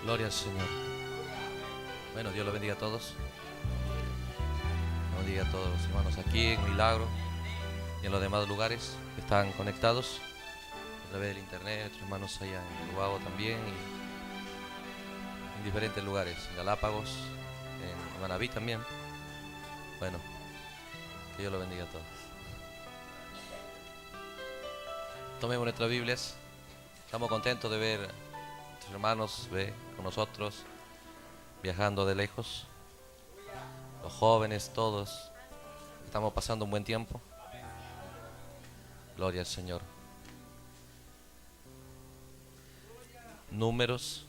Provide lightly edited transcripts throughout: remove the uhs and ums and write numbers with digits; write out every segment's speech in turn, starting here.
Gloria al Señor. Bueno, Dios los bendiga a todos. Dios bendiga a todos los hermanos aquí en Milagro y en los demás lugares que están conectados a través del internet. Nuestros hermanos allá en Uruguay también y en diferentes lugares, en Galápagos, en Manabí también. Bueno, que Dios los bendiga a todos. Tomemos nuestras Biblias. Estamos contentos de ver a nuestros hermanos con nosotros viajando de lejos. Los jóvenes, todos estamos pasando un buen tiempo. Gloria al Señor. Números,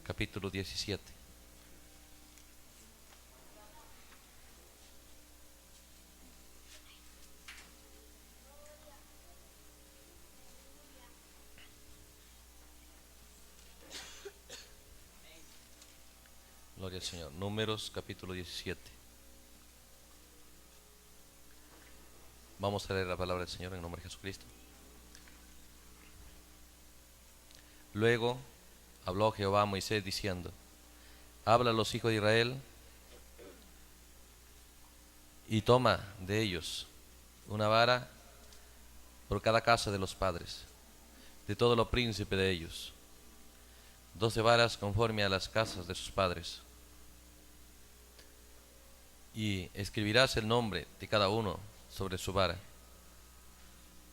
capítulo 17. Gloria al Señor. Números, capítulo 17. Vamos a leer la palabra del Señor en el nombre de Jesucristo. Luego habló Jehová a Moisés diciendo: habla a los hijos de Israel y toma de ellos una vara por cada casa de los padres, de todos los príncipes de ellos, 12 varas conforme a las casas de sus padres. Y escribirás el nombre de cada uno sobre su vara,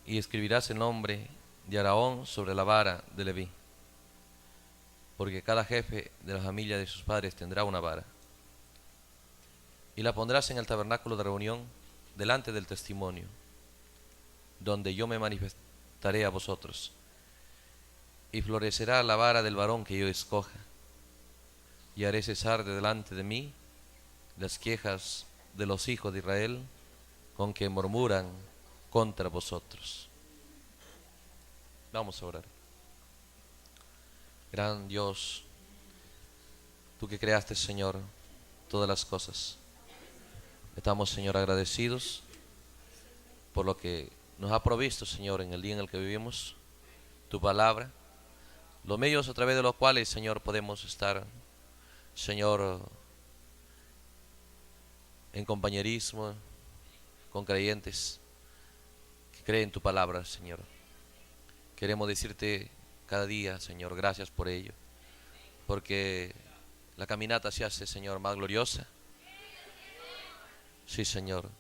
y escribirás el nombre de Aarón sobre la vara de Leví, porque cada jefe de la familia de sus padres tendrá una vara. Y la pondrás en el tabernáculo de reunión delante del testimonio, donde yo me manifestaré a vosotros, y florecerá la vara del varón que yo escoja, y haré cesar de delante de mí las quejas de los hijos de Israel con que murmuran contra vosotros. Vamos a orar. Gran Dios, tú que creaste, Señor, todas las cosas, estamos, Señor, agradecidos por lo que nos ha provisto, Señor, en el día en el que vivimos, tu palabra, los medios a través de los cuales, Señor, podemos estar, Señor, en compañerismo con creyentes que creen tu palabra, Señor. Queremos decirte cada día, Señor, gracias por ello, porque la caminata se hace, Señor, más gloriosa. Sí, Señor,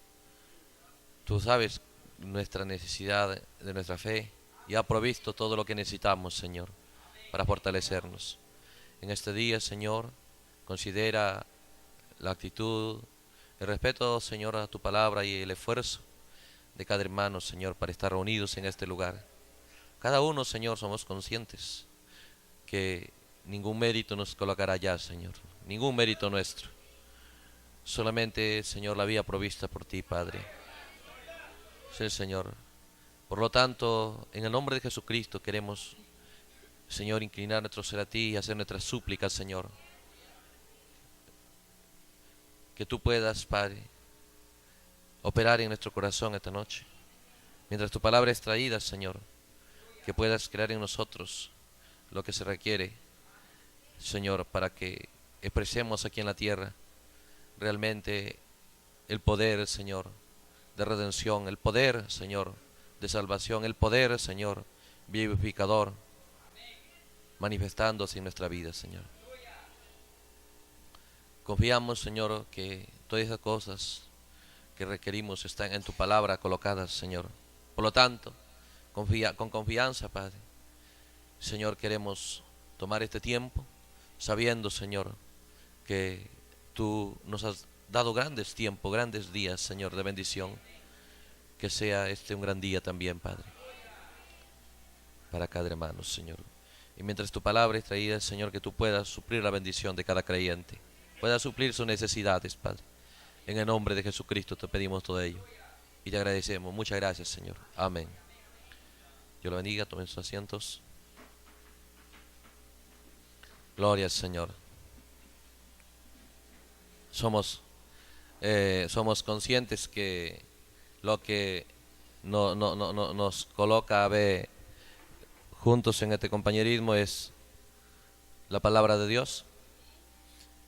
tú sabes nuestra necesidad de nuestra fe y has provisto todo lo que necesitamos, Señor, para fortalecernos. En este día, Señor, considera la actitud, el respeto, Señor, a tu palabra y el esfuerzo de cada hermano, Señor, para estar reunidos en este lugar. Cada uno, Señor, somos conscientes que ningún mérito nos colocará allá, Señor, ningún mérito nuestro. Solamente, Señor, la vía provista por ti, Padre. Sí, Señor. Por lo tanto, en el nombre de Jesucristo queremos, Señor, inclinar nuestro ser a ti y hacer nuestras súplicas, Señor. Que tú puedas, Padre, operar en nuestro corazón esta noche. Mientras tu palabra es traída, Señor, que puedas crear en nosotros lo que se requiere, Señor, para que expresemos aquí en la tierra realmente el poder, Señor, de redención, el poder, Señor, de salvación, el poder, Señor, vivificador, manifestándose en nuestra vida, Señor. Confiamos, Señor, que todas esas cosas que requerimos están en tu palabra colocadas, Señor. Por lo tanto, con confianza, Padre, Señor, queremos tomar este tiempo sabiendo, Señor, que tú nos has dado grandes tiempos, grandes días, Señor, de bendición. Que sea este un gran día también, Padre, para cada hermano, Señor. Y mientras tu palabra es traída, Señor, que tú puedas suplir la bendición de cada creyente, puedas suplir sus necesidades, Padre. En el nombre de Jesucristo te pedimos todo ello y te agradecemos. Muchas gracias, Señor. Amén. Dios lo bendiga, tomen sus asientos. Gloria al Señor. Somos conscientes que lo que nos coloca a ver juntos en este compañerismo es la palabra de Dios.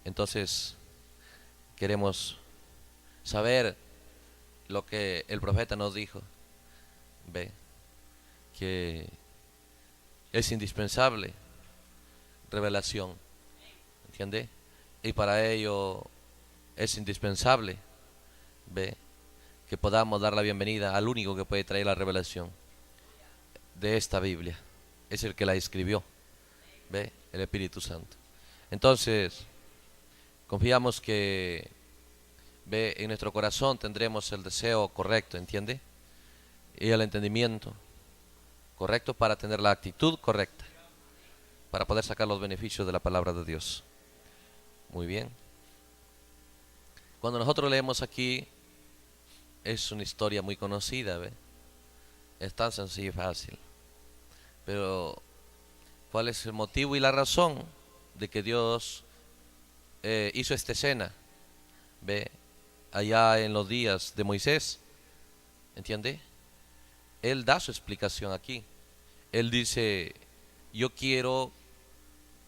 Entonces queremos saber lo que el profeta nos dijo. Ve que es indispensable revelación, ¿entiende? Y para ello es indispensable, ve, que podamos dar la bienvenida al único que puede traer la revelación de esta Biblia. Es el que la escribió, ve, el Espíritu Santo. Entonces confiamos que, ve, en nuestro corazón tendremos el deseo correcto, ¿entiende? Y el entendimiento correcto para tener la actitud correcta, para poder sacar los beneficios de la palabra de Dios. Muy bien. Cuando nosotros leemos aquí, es una historia muy conocida, ¿ve? Es tan sencillo y fácil. Pero, ¿cuál es el motivo y la razón de que Dios hizo esta escena? ¿Ve? Allá en los días de Moisés, ¿entiende? Él da su explicación aquí. Él dice: yo quiero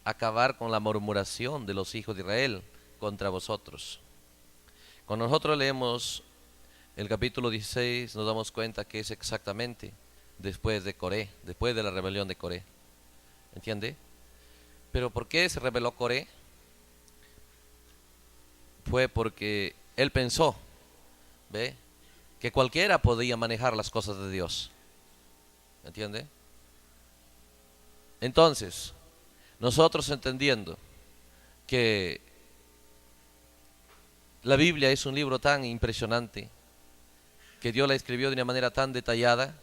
acabar con la murmuración de los hijos de Israel contra vosotros. Cuando nosotros leemos el capítulo 16, nos damos cuenta que es exactamente después de Coré, después de la rebelión de Coré, ¿entiende? Pero ¿por qué se rebeló Coré? Fue porque él pensó, ¿ve?, que cualquiera podía manejar las cosas de Dios, ¿entiende? Entonces, nosotros entendiendo que la Biblia es un libro tan impresionante, que Dios la escribió de una manera tan detallada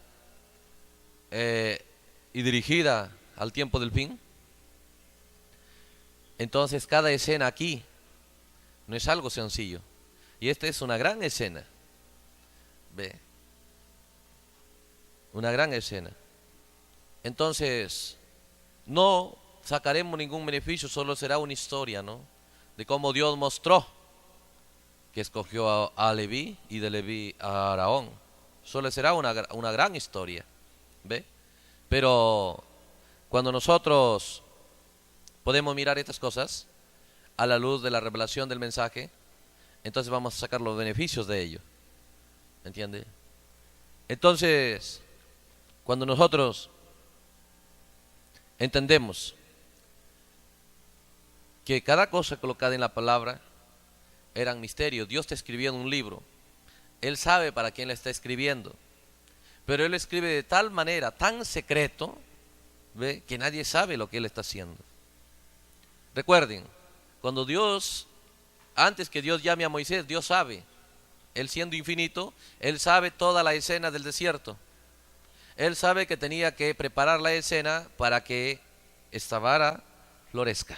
y dirigida al tiempo del fin, entonces cada escena aquí no es algo sencillo, y esta es una gran escena, ve, una gran escena. Entonces no sacaremos ningún beneficio, solo será una historia, ¿no?, de cómo Dios mostró que escogió a Leví y de Leví a Aarón. Solo será una gran historia, ¿ve? Pero cuando nosotros podemos mirar estas cosas a la luz de la revelación del mensaje, entonces vamos a sacar los beneficios de ello, ¿entiende? Entonces, cuando nosotros entendemos que cada cosa colocada en la palabra eran misterios, Dios te escribió en un libro, Él sabe para quién le está escribiendo, pero Él escribe de tal manera, tan secreto, ¿ve?, que nadie sabe lo que Él está haciendo. Recuerden, cuando Dios, antes que Dios llame a Moisés, Dios sabe. Él siendo infinito, Él sabe toda la escena del desierto. Él sabe que tenía que preparar la escena para que esta vara florezca.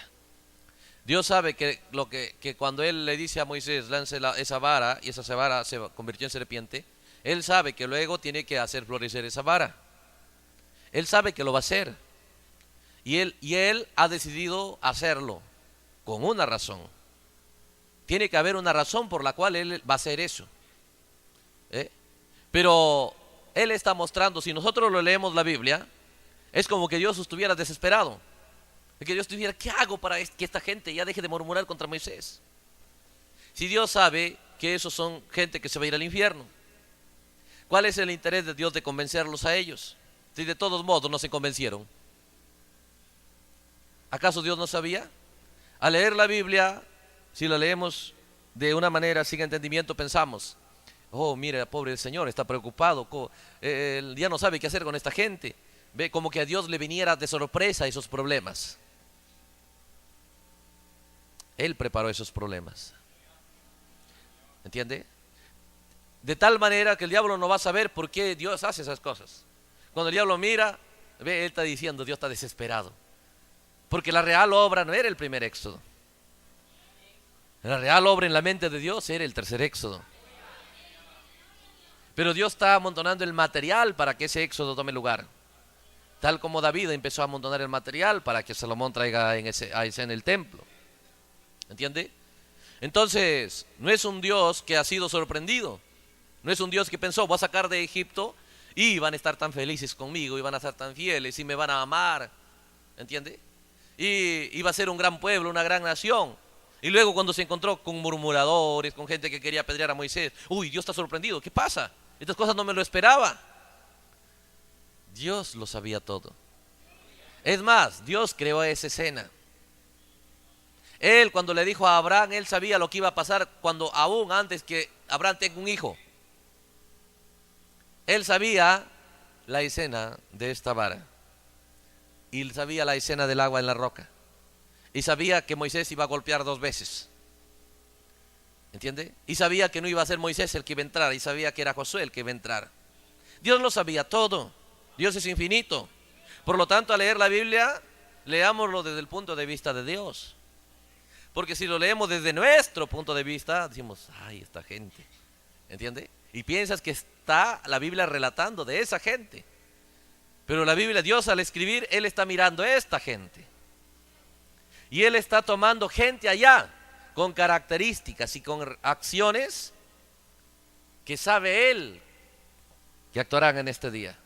Dios sabe que cuando Él le dice a Moisés, lance esa vara, y esa vara se convirtió en serpiente, Él sabe que luego tiene que hacer florecer esa vara. Él sabe que lo va a hacer. Y él ha decidido hacerlo con una razón. Tiene que haber una razón por la cual Él va a hacer eso. Pero Él está mostrando, si nosotros lo leemos la Biblia, es como que Dios estuviera desesperado. Que Dios estuviera, ¿qué hago para que esta gente ya deje de murmurar contra Moisés? Si Dios sabe que esos son gente que se va a ir al infierno, ¿cuál es el interés de Dios de convencerlos a ellos? Si de todos modos no se convencieron. ¿Acaso Dios no sabía? Al leer la Biblia, si la leemos de una manera sin entendimiento, pensamos: oh, mire, pobre el Señor, está preocupado, él ya no sabe qué hacer con esta gente. Ve, como que a Dios le viniera de sorpresa esos problemas. Él preparó esos problemas, ¿entiende? De tal manera que el diablo no va a saber por qué Dios hace esas cosas. Cuando el diablo mira, ve, él está diciendo: Dios está desesperado, porque la real obra no era el primer éxodo. La real obra en la mente de Dios era el tercer éxodo. Pero Dios está amontonando el material para que ese éxodo tome lugar. Tal como David empezó a amontonar el material para que Salomón traiga a escena el templo. ¿Entiende? Entonces, no es un Dios que ha sido sorprendido. No es un Dios que pensó: voy a sacar de Egipto y van a estar tan felices conmigo y van a estar tan fieles y me van a amar. ¿Entiende? y iba a ser un gran pueblo, una gran nación. Y luego cuando se encontró con murmuradores, con gente que quería apedrear a Moisés, uy, Dios está sorprendido, ¿qué pasa? Estas cosas no me lo esperaba. Dios lo sabía todo. Es más, Dios creó esa escena. Él, cuando le dijo a Abraham, él sabía lo que iba a pasar cuando aún antes que Abraham tenga un hijo. Él sabía la escena de esta vara. Y sabía la escena del agua en la roca. Y sabía que Moisés iba a golpear 2 veces. ¿Entiende? Y sabía que no iba a ser Moisés el que iba a entrar. Y sabía que era Josué el que iba a entrar. Dios lo sabía todo. Dios es infinito. Por lo tanto, al leer la Biblia, leámoslo desde el punto de vista de Dios. Porque si lo leemos desde nuestro punto de vista, decimos, ay, esta gente. ¿Entiende? Y piensas que está la Biblia relatando de esa gente. Pero la Biblia, Dios al escribir, Él está mirando a esta gente. Y Él está tomando gente allá, con características y con acciones que sabe Él que actuarán en este día.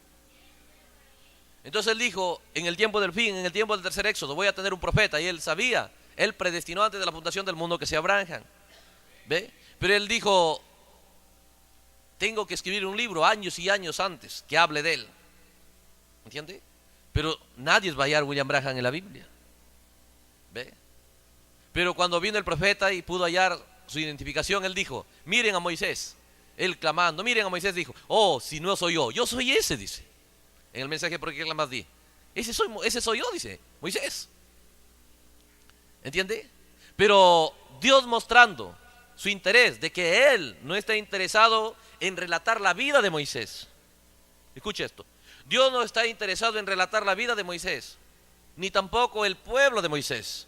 Entonces Él dijo, en el tiempo del fin, en el tiempo del tercer éxodo, voy a tener un profeta. Y Él sabía, Él predestinó antes de la fundación del mundo que sea Abraham. ¿Ve? Pero Él dijo, tengo que escribir un libro años y años antes que hable de Él. ¿Entiende? Pero nadie va a hallar William Branham en la Biblia. ¿Ve? Pero cuando vino el profeta y pudo hallar su identificación, él dijo, miren a Moisés. Él clamando, miren a Moisés, dijo, oh, si no soy yo soy ese, dice. En el mensaje por qué más di. Ese soy yo, dice, Moisés. ¿Entiende? Pero Dios mostrando su interés de que Él no está interesado en relatar la vida de Moisés. Escuche esto. Dios no está interesado en relatar la vida de Moisés, ni tampoco el pueblo de Moisés.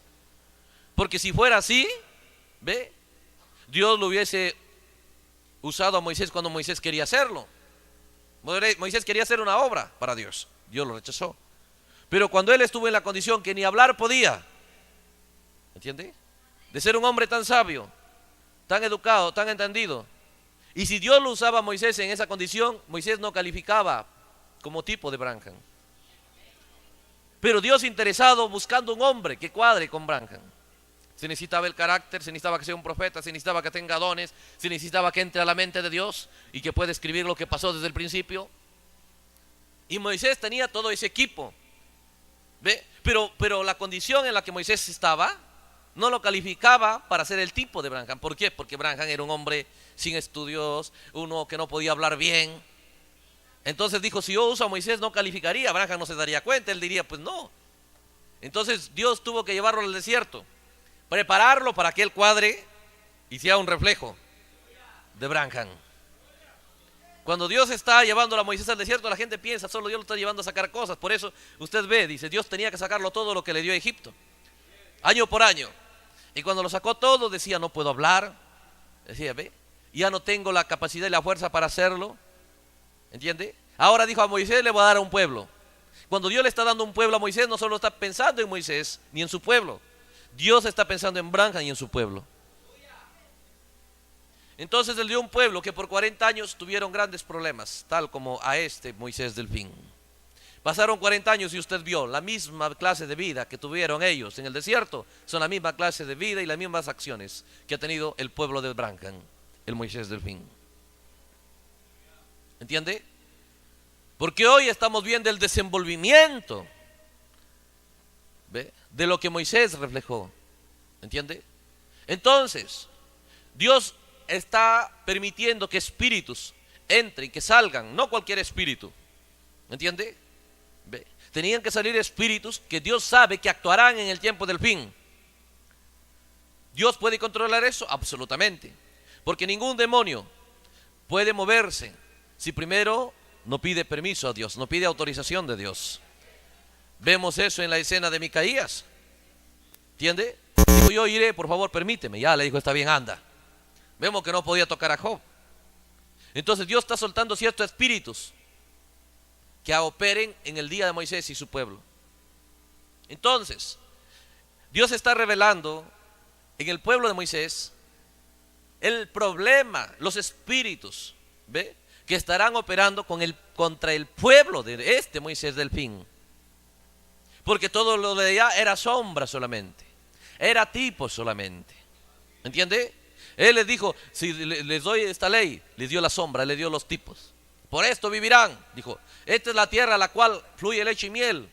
Porque si fuera así, ¿ve? Dios lo hubiese usado a Moisés cuando Moisés quería hacerlo. Moisés quería hacer una obra para Dios. Dios lo rechazó. Pero cuando él estuvo en la condición que ni hablar podía, ¿entiende? De ser un hombre tan sabio, tan educado, tan entendido. Y si Dios lo usaba a Moisés en esa condición, Moisés no calificaba como tipo de Branham. Pero Dios interesado buscando un hombre que cuadre con Branham. Se necesitaba el carácter, se necesitaba que sea un profeta, se necesitaba que tenga dones, se necesitaba que entre a la mente de Dios y que pueda escribir lo que pasó desde el principio. Y Moisés tenía todo ese equipo. ¿Ve? Pero la condición en la que Moisés estaba no lo calificaba para ser el tipo de Branham. ¿Por qué? Porque Branham era un hombre sin estudios, uno que no podía hablar bien. Entonces dijo, si yo uso a Moisés no calificaría, Branham no se daría cuenta, él diría, pues no. Entonces Dios tuvo que llevarlo al desierto, prepararlo para que él cuadre y sea un reflejo de Branham. Cuando Dios está llevando a Moisés al desierto, la gente piensa, solo Dios lo está llevando a sacar cosas. Por eso usted ve, dice, Dios tenía que sacarlo todo lo que le dio a Egipto, año por año. Y cuando lo sacó todo, decía, no puedo hablar. Decía, ve, ya no tengo la capacidad y la fuerza para hacerlo. ¿Entiende? Ahora dijo, a Moisés le voy a dar a un pueblo. Cuando Dios le está dando un pueblo a Moisés, no solo está pensando en Moisés ni en su pueblo. Dios está pensando en Branham y en su pueblo. Entonces él dio un pueblo que por 40 años tuvieron grandes problemas, tal como a este Moisés del fin. Pasaron 40 años y usted vio la misma clase de vida que tuvieron ellos en el desierto. Son la misma clase de vida y las mismas acciones que ha tenido el pueblo de Branham, el Moisés del fin. ¿Entiende? Porque hoy estamos viendo el desenvolvimiento, ¿ve?, de lo que Moisés reflejó. ¿Entiende? Entonces, Dios está permitiendo que espíritus entren, que salgan, no cualquier espíritu. ¿Entiende? ¿Ve? Tenían que salir espíritus que Dios sabe que actuarán en el tiempo del fin. ¿Dios puede controlar eso? Absolutamente. Porque ningún demonio puede moverse si primero no pide permiso a Dios, no pide autorización de Dios. Vemos eso en la escena de Micaías. ¿Entiende? Dijo, yo iré, por favor, permíteme. Ya le dijo, está bien, anda. Vemos que no podía tocar a Job. Entonces Dios está soltando ciertos espíritus que operen en el día de Moisés y su pueblo. Entonces, Dios está revelando en el pueblo de Moisés el problema, los espíritus, ¿ve?, que estarán operando contra el pueblo de este Moisés del fin. Porque todo lo de allá era sombra solamente, era tipo solamente. ¿Entiende? Él les dijo, si les doy esta ley, les dio la sombra, les dio los tipos. Por esto vivirán, dijo, esta es la tierra a la cual fluye leche y miel.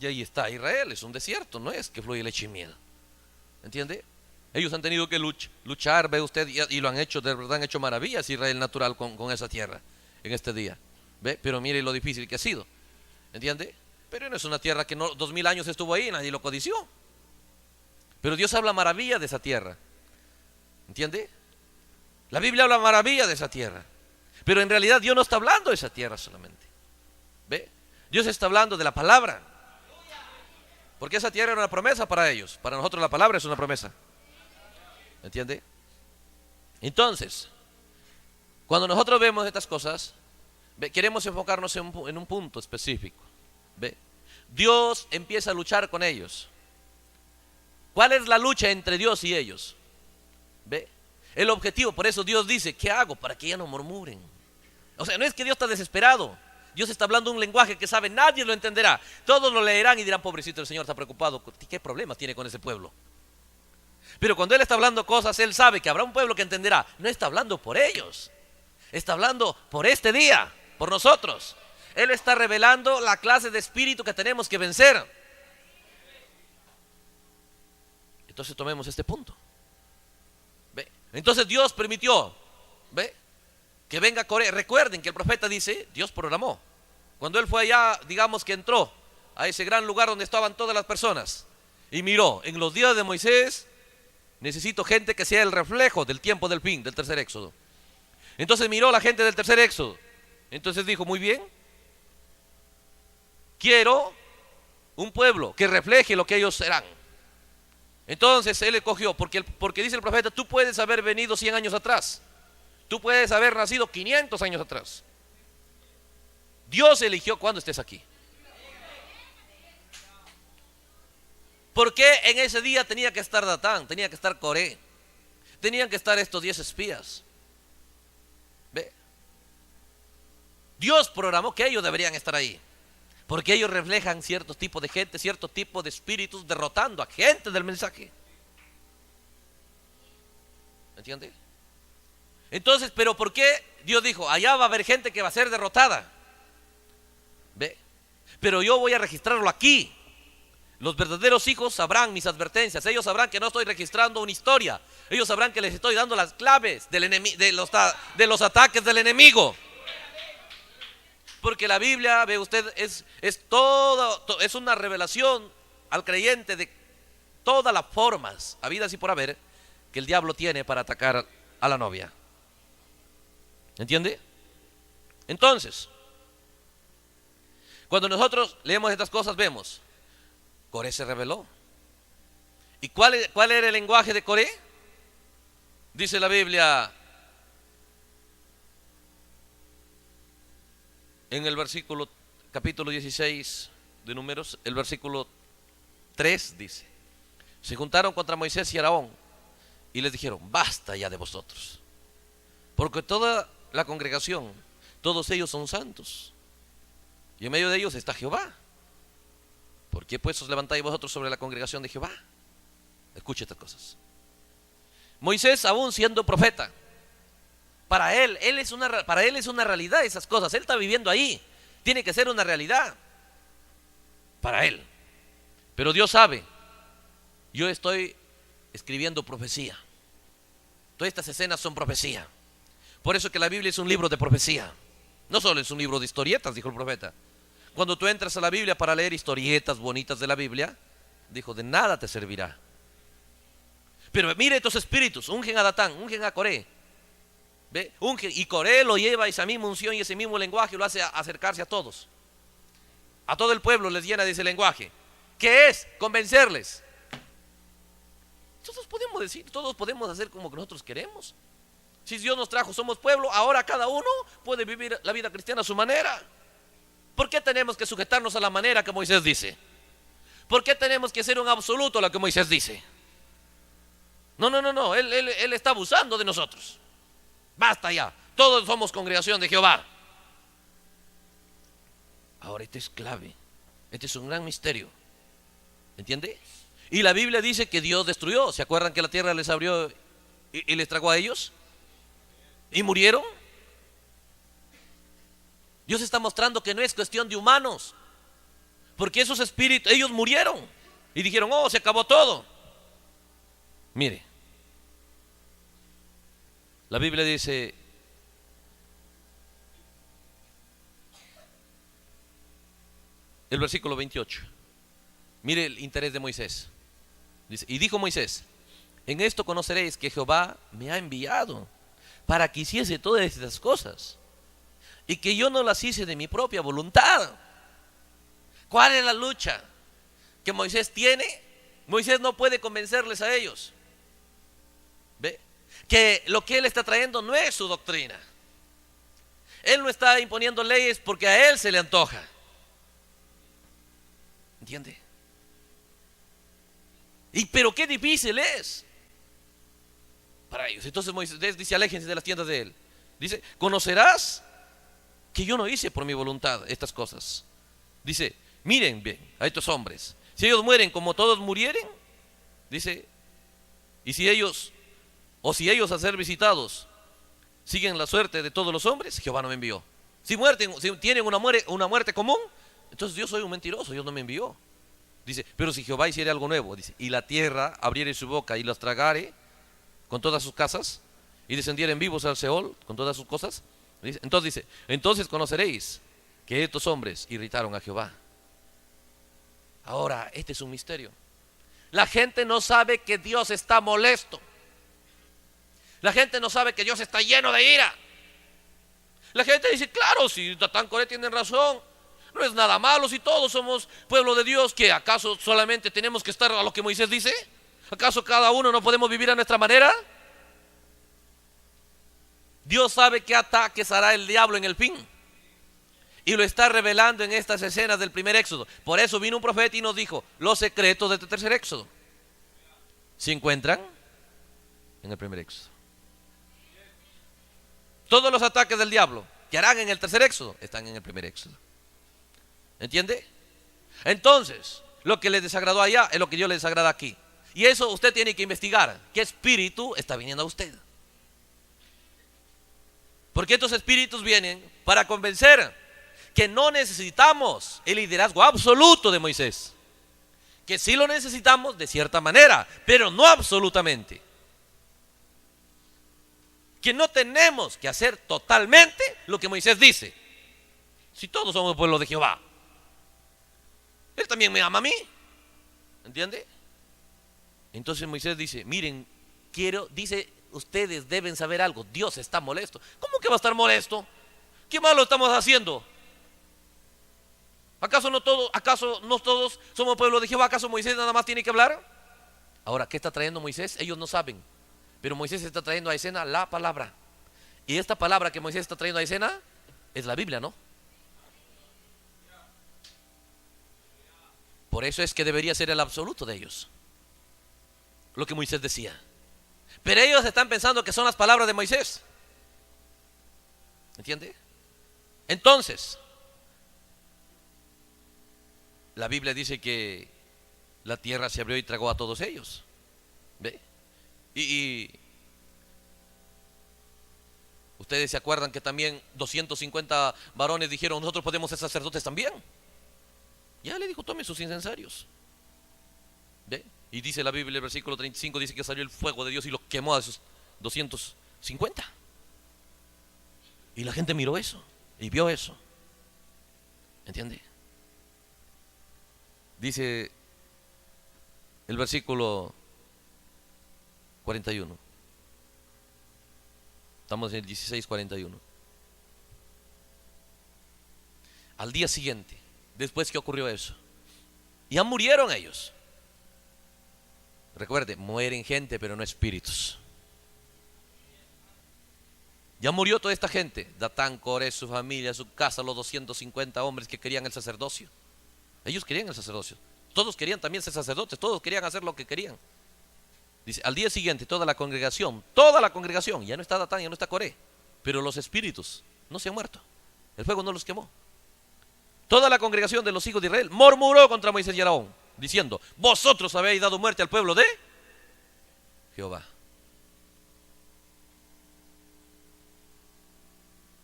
Y ahí está Israel, es un desierto, no es que fluye leche y miel. ¿Entiende? Ellos han tenido que luchar, ve usted, y lo han hecho, de verdad han hecho maravillas Israel natural con esa tierra en este día. ¿Ve? Pero mire lo difícil que ha sido. ¿Entiende? Pero no es una tierra que 2000 años estuvo ahí, nadie lo codició. Pero Dios habla maravilla de esa tierra. ¿Entiende? La Biblia habla maravilla de esa tierra. Pero en realidad Dios no está hablando de esa tierra solamente. ¿Ve? Dios está hablando de la palabra. Porque esa tierra era una promesa para ellos. Para nosotros la palabra es una promesa. ¿Entiende? Entonces, cuando nosotros vemos estas cosas, ¿ve? Queremos enfocarnos en un punto específico. ¿Ve? Dios empieza a luchar con ellos. ¿Cuál es la lucha entre Dios y ellos? ¿Ve? El objetivo, por eso Dios dice, ¿qué hago? Para que ya no murmuren. O sea, no es que Dios está desesperado. Dios está hablando un lenguaje que sabe, nadie lo entenderá. Todos lo leerán y dirán, pobrecito, el Señor está preocupado. ¿Qué problemas tiene con ese pueblo? Pero cuando Él está hablando cosas, Él sabe que habrá un pueblo que entenderá. No está hablando por ellos, está hablando por este día, por nosotros. Él está revelando la clase de espíritu que tenemos que vencer. Entonces tomemos este punto. ¿Ve? Entonces Dios permitió, ¿ve?, que venga Coré. Recuerden que el profeta dice, Dios programó. Cuando él fue allá, digamos que entró a ese gran lugar donde estaban todas las personas y miró, en los días de Moisés necesito gente que sea el reflejo del tiempo del fin, del tercer éxodo. Entonces miró la gente del tercer éxodo. Entonces dijo, muy bien, quiero un pueblo que refleje lo que ellos serán. Entonces él escogió, porque dice el profeta, tú puedes haber venido 100 años atrás, tú puedes haber nacido 500 años atrás. Dios eligió cuando estés aquí. ¿Por qué en ese día tenía que estar Datán, tenía que estar Coré, tenían que estar estos 10 espías? ¿Ve? Dios programó que ellos deberían estar ahí, porque ellos reflejan cierto tipo de gente, cierto tipo de espíritus derrotando a gente del mensaje. ¿Entiende? Entonces, ¿pero por qué Dios dijo, allá va a haber gente que va a ser derrotada? ¿Ve? Pero yo voy a registrarlo aquí. Los verdaderos hijos sabrán mis advertencias. Ellos sabrán que no estoy registrando una historia. Ellos sabrán que les estoy dando las claves de los ataques del enemigo. Porque la Biblia, ve usted, es una revelación al creyente de todas las formas, habidas y por haber, que el diablo tiene para atacar a la novia. ¿Entiende? Entonces, cuando nosotros leemos estas cosas, vemos, Coré se rebeló. ¿Y cuál era el lenguaje de Coré? Dice la Biblia en el capítulo 16 de Números, el versículo 3 dice, se juntaron contra Moisés y Aarón y les dijeron, basta ya de vosotros, porque toda la congregación, todos ellos son santos, y en medio de ellos está Jehová. ¿Por qué pues os levantáis vosotros sobre la congregación de Jehová? Escuche estas cosas. Moisés, aún siendo profeta, para él es una realidad esas cosas. Él está viviendo ahí, tiene que ser una realidad para él. Pero Dios sabe, yo estoy escribiendo profecía. Todas estas escenas son profecía. Por eso que la Biblia es un libro de profecía. No solo es un libro de historietas, dijo el profeta. Cuando tú entras a la Biblia para leer historietas bonitas de la Biblia, dijo, de nada te servirá. Pero mire estos espíritus, ungen a Datán, ungen a Coré. ¿Ve? Ungen, y Coré lo lleva esa misma unción y ese mismo lenguaje lo hace acercarse a todos. A todo el pueblo les llena de ese lenguaje. ¿Qué es? Convencerles. Todos podemos decir, todos podemos hacer como que nosotros queremos. Si Dios nos trajo, somos pueblo, ahora cada uno puede vivir la vida cristiana a su manera. ¿Por qué tenemos que sujetarnos a la manera que Moisés dice? ¿Por qué tenemos que ser un absoluto a lo que Moisés dice? No, él está abusando de nosotros. Basta ya, todos somos congregación de Jehová. Ahora esto es clave. Este es un gran misterio. ¿Entiende? Y la Biblia dice que Dios destruyó. ¿Se acuerdan que la tierra les abrió y les tragó a ellos? ¿Y murieron? Dios está mostrando que no es cuestión de humanos, porque esos espíritus, ellos murieron y dijeron, oh, se acabó todo. Mire, la Biblia dice, el versículo 28, mire el interés de Moisés. Dice, y dijo Moisés, en esto conoceréis que Jehová me ha enviado para que hiciese todas estas cosas, y que yo no las hice de mi propia voluntad. ¿Cuál es la lucha que Moisés tiene? Moisés no puede convencerles a ellos. ¿Ve? Que lo que él está trayendo no es su doctrina. Él no está imponiendo leyes porque a él se le antoja. ¿Entiende? Pero qué difícil es para ellos. Entonces Moisés dice, aléjense de las tiendas de él. Dice, conocerás que yo no hice por mi voluntad estas cosas. Dice, miren bien a estos hombres. Si ellos mueren como todos murieren, dice, y si ellos al ser visitados siguen la suerte de todos los hombres, Jehová no me envió. Si tienen una muerte común, entonces yo soy un mentiroso, Dios no me envió. Dice, pero si Jehová hiciera algo nuevo, dice, y la tierra abriere su boca y las tragare con todas sus casas, y descendieren vivos al Seol con todas sus cosas, entonces conoceréis que estos hombres irritaron a Jehová. Ahora, este es un misterio. La gente no sabe que Dios está molesto. La gente no sabe que Dios está lleno de ira. La gente dice, claro, si Datán Coré tienen razón, no es nada malo si todos somos pueblo de Dios, ¿que acaso solamente tenemos que estar a lo que Moisés dice? ¿Acaso cada uno no podemos vivir a nuestra manera? Dios sabe qué ataques hará el diablo en el fin, y lo está revelando en estas escenas del primer éxodo. Por eso vino un profeta y nos dijo los secretos de este tercer éxodo. ¿Se encuentran en el primer éxodo? Todos los ataques del diablo que harán en el tercer éxodo están en el primer éxodo. ¿Entiende? Entonces, lo que les desagradó allá es lo que Dios les desagrada aquí. Y eso usted tiene que investigar. ¿Qué espíritu está viniendo a usted? Porque estos espíritus vienen para convencer que no necesitamos el liderazgo absoluto de Moisés. Que sí lo necesitamos de cierta manera, pero no absolutamente. Que no tenemos que hacer totalmente lo que Moisés dice. Si todos somos pueblo de Jehová, Él también me ama a mí. ¿Entiende? Entonces Moisés dice, miren, dice, ustedes deben saber algo, Dios está molesto. ¿Cómo que va a estar molesto? ¿Qué malo estamos haciendo? ¿Acaso no todos somos pueblo de Jehová? ¿Acaso Moisés nada más tiene que hablar? Ahora, ¿qué está trayendo Moisés? Ellos no saben, pero Moisés está trayendo a escena la palabra. Y esta palabra que Moisés está trayendo a escena es la Biblia, ¿no? Por eso es que debería ser el absoluto de ellos, lo que Moisés decía. Pero ellos están pensando que son las palabras de Moisés. ¿Entiende? Entonces, la Biblia dice que la tierra se abrió y tragó a todos ellos. ¿Ve? Y ustedes se acuerdan que también 250 varones dijeron, nosotros podemos ser sacerdotes también. Ya le dijo, tome sus incensarios. ¿Ve? Y dice la Biblia, el versículo 35, dice que salió el fuego de Dios y los quemó a esos 250. Y la gente miró eso y vio eso. ¿Entiende? Dice el versículo 41. Estamos en el 16:41. Al día siguiente, después que ocurrió eso, ya murieron ellos. Recuerde, mueren gente, pero no espíritus. Ya murió toda esta gente. Datán, Coré, su familia, su casa, los 250 hombres que querían el sacerdocio. Ellos querían el sacerdocio. Todos querían también ser sacerdotes. Todos querían hacer lo que querían. Dice, al día siguiente toda la congregación, ya no está Datán, ya no está Coré, pero los espíritus no se han muerto. El fuego no los quemó. Toda la congregación de los hijos de Israel murmuró contra Moisés y Aarón, diciendo: vosotros habéis dado muerte al pueblo de Jehová.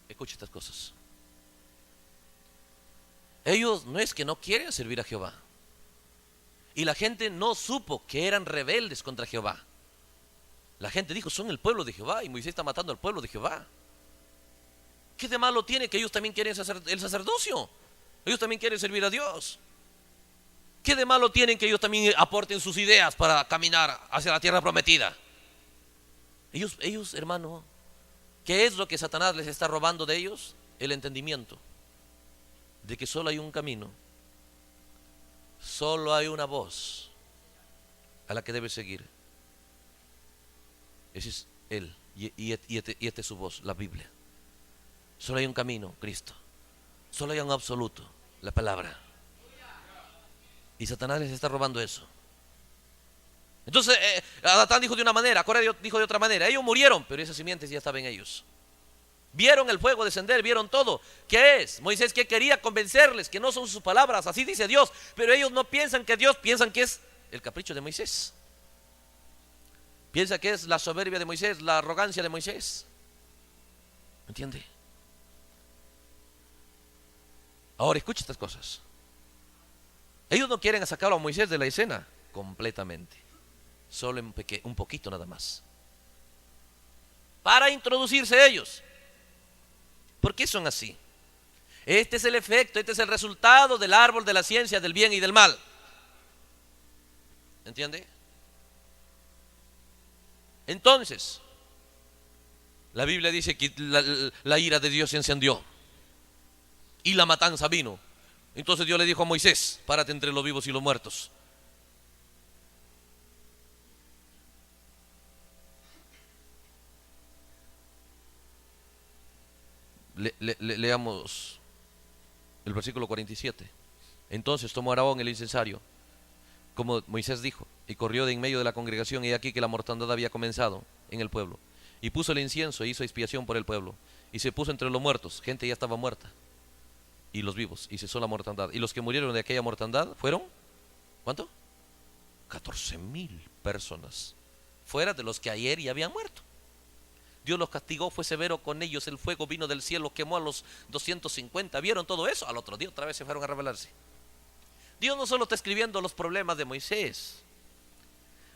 Escucha estas cosas. Ellos no es que no quieren servir a Jehová. Y la gente no supo que eran rebeldes contra Jehová. La gente dijo: son el pueblo de Jehová y Moisés está matando al pueblo de Jehová. ¿Qué de malo tiene que ellos también quieren el sacerdocio? Ellos también quieren servir a Dios. ¿Qué de malo tienen que ellos también aporten sus ideas para caminar hacia la tierra prometida? Ellos, hermano, ¿qué es lo que Satanás les está robando de ellos? El entendimiento de que solo hay un camino, solo hay una voz a la que debes seguir. Ese es Él y esta es su voz, la Biblia. Solo hay un camino, Cristo. Solo hay un absoluto, la palabra. Y Satanás les está robando eso. Entonces Adán dijo de una manera, Coré dijo de otra manera. Ellos murieron, pero esas simientes ya estaban en ellos. Vieron el fuego descender, vieron todo. ¿Qué es? Moisés, que quería convencerles que no son sus palabras, así dice Dios. Pero ellos no piensan que Dios, piensan que es el capricho de Moisés. Piensa que es la soberbia de Moisés, la arrogancia de Moisés. ¿Entiende? Ahora escucha estas cosas. Ellos no quieren sacar a Moisés de la escena completamente, solo un poquito nada más, para introducirse ellos. ¿Por qué son así? Este es el efecto, este es el resultado del árbol de la ciencia del bien y del mal. ¿Entiende? Entonces, la Biblia dice que la ira de Dios se encendió y la matanza vino. Entonces Dios le dijo a Moisés: párate entre los vivos y los muertos. Leamos el versículo 47. Entonces tomó Aarón el incensario, como Moisés dijo, y corrió de en medio de la congregación, y aquí que la mortandad había comenzado en el pueblo. Y puso el incienso e hizo expiación por el pueblo, y se puso entre los muertos, gente ya estaba muerta, y los vivos, y cesó la mortandad. Y los que murieron de aquella mortandad fueron, ¿cuánto? 14,000 personas, fuera de los que ayer ya habían muerto. Dios los castigó, fue severo con ellos, el fuego vino del cielo, quemó a los 250, vieron todo eso, al otro día otra vez se fueron a rebelarse. Dios no solo está escribiendo los problemas de Moisés,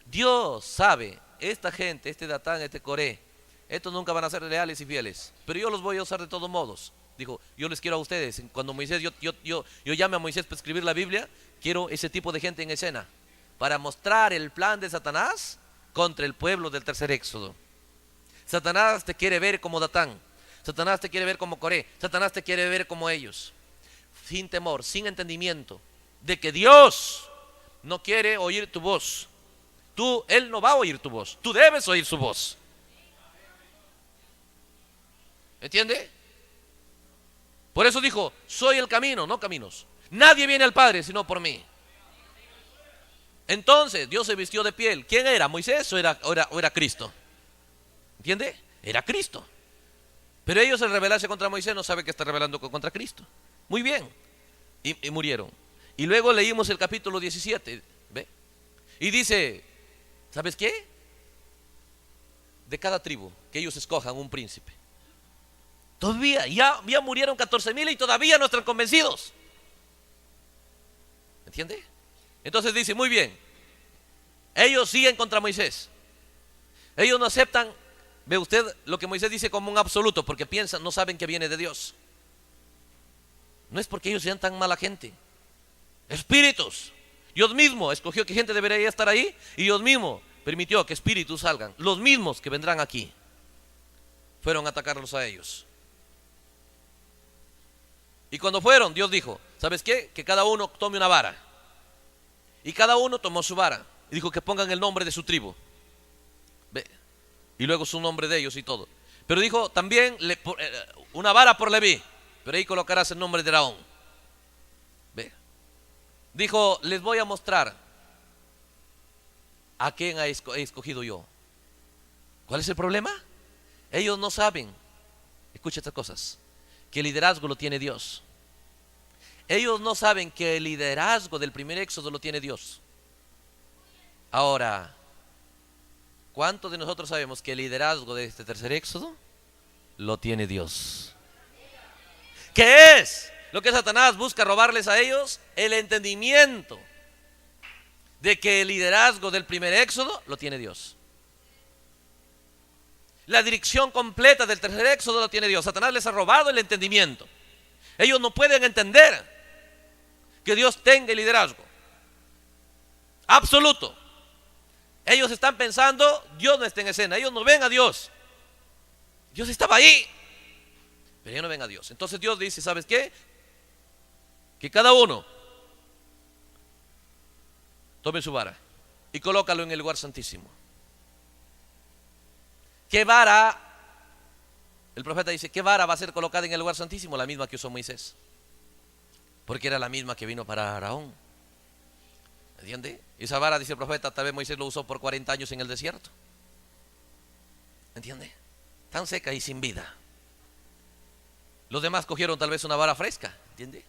Dios sabe, esta gente, este Datán, este Coré, estos nunca van a ser leales y fieles, pero yo los voy a usar de todos modos. Dijo: yo les quiero a ustedes. Cuando Moisés, yo llame a Moisés para escribir la Biblia, quiero ese tipo de gente en escena, para mostrar el plan de Satanás contra el pueblo del tercer éxodo. Satanás te quiere ver como Datán, Satanás te quiere ver como Coré, Satanás te quiere ver como ellos, sin temor, sin entendimiento de que Dios no quiere oír tu voz. Él no va a oír tu voz, tú debes oír su voz. ¿Entiende? Por eso dijo: soy el camino, no caminos. Nadie viene al Padre sino por mí. Entonces Dios se vistió de piel. ¿Quién era? ¿Moisés o era Cristo? ¿Entiende? Era Cristo. Pero ellos, al rebelarse contra Moisés, no saben que está rebelando contra Cristo. Muy bien. Y murieron. Y luego leímos el capítulo 17. ¿Ve? Y dice: ¿sabes qué? De cada tribu que ellos escojan un príncipe. Todavía, ya murieron 14,000 y todavía no están convencidos. ¿Entiende? Entonces dice: muy bien, ellos siguen contra Moisés. Ellos no aceptan, ve usted, lo que Moisés dice como un absoluto, porque piensan, no saben que viene de Dios. No es porque ellos sean tan mala gente. Espíritus. Dios mismo escogió que gente debería estar ahí, y Dios mismo permitió que espíritus salgan. Los mismos que vendrán aquí fueron a atacarlos a ellos. Y cuando fueron, Dios dijo: ¿sabes qué? Que cada uno tome una vara. Y cada uno tomó su vara y dijo que pongan el nombre de su tribu. ¿Ve? Y luego su nombre de ellos y todo. Pero dijo también una vara por Leví, pero ahí colocarás el nombre de Aarón. ¿Ve? Dijo: les voy a mostrar a quién he escogido yo. ¿Cuál es el problema? Ellos no saben, escucha estas cosas, que el liderazgo lo tiene Dios. Ellos no saben que el liderazgo del primer éxodo lo tiene Dios. Ahora, ¿cuántos de nosotros sabemos que el liderazgo de este tercer éxodo lo tiene Dios? ¿Qué es lo que Satanás busca robarles a ellos? El entendimiento de que el liderazgo del primer éxodo lo tiene Dios. La dirección completa del tercer éxodo lo tiene Dios. Satanás les ha robado el entendimiento. Ellos no pueden entender que Dios tenga el liderazgo absoluto. Ellos están pensando, Dios no está en escena. Ellos no ven a Dios. Dios estaba ahí, pero ellos no ven a Dios. Entonces Dios dice, ¿sabes qué? Que cada uno tome su vara y colócalo en el lugar santísimo. ¿Qué vara? El profeta dice, ¿qué vara va a ser colocada en el lugar santísimo? La misma que usó Moisés, porque era la misma que vino para Aarón. ¿Entiende? Esa vara, dice el profeta, tal vez Moisés lo usó por 40 años en el desierto. ¿Entiende? Tan seca y sin vida. Los demás cogieron tal vez una vara fresca. ¿Entiende?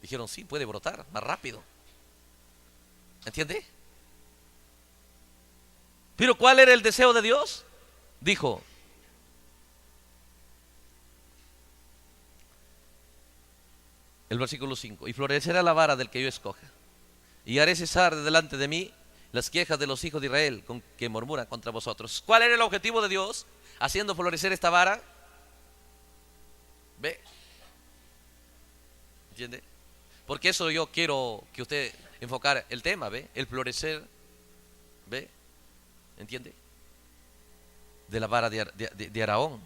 Dijeron, sí, puede brotar más rápido. ¿Entiende? Pero ¿cuál era el deseo de Dios? Dijo, el versículo 5, y florecerá la vara del que yo escoja, y haré cesar de delante de mí las quejas de los hijos de Israel con que murmuran contra vosotros. ¿Cuál era el objetivo de Dios haciendo florecer esta vara? ¿Ve? ¿Entiende? Porque eso yo quiero que usted enfocar el tema, ¿ve? El florecer, ¿ve? ¿Entiende? De la vara de Aarón.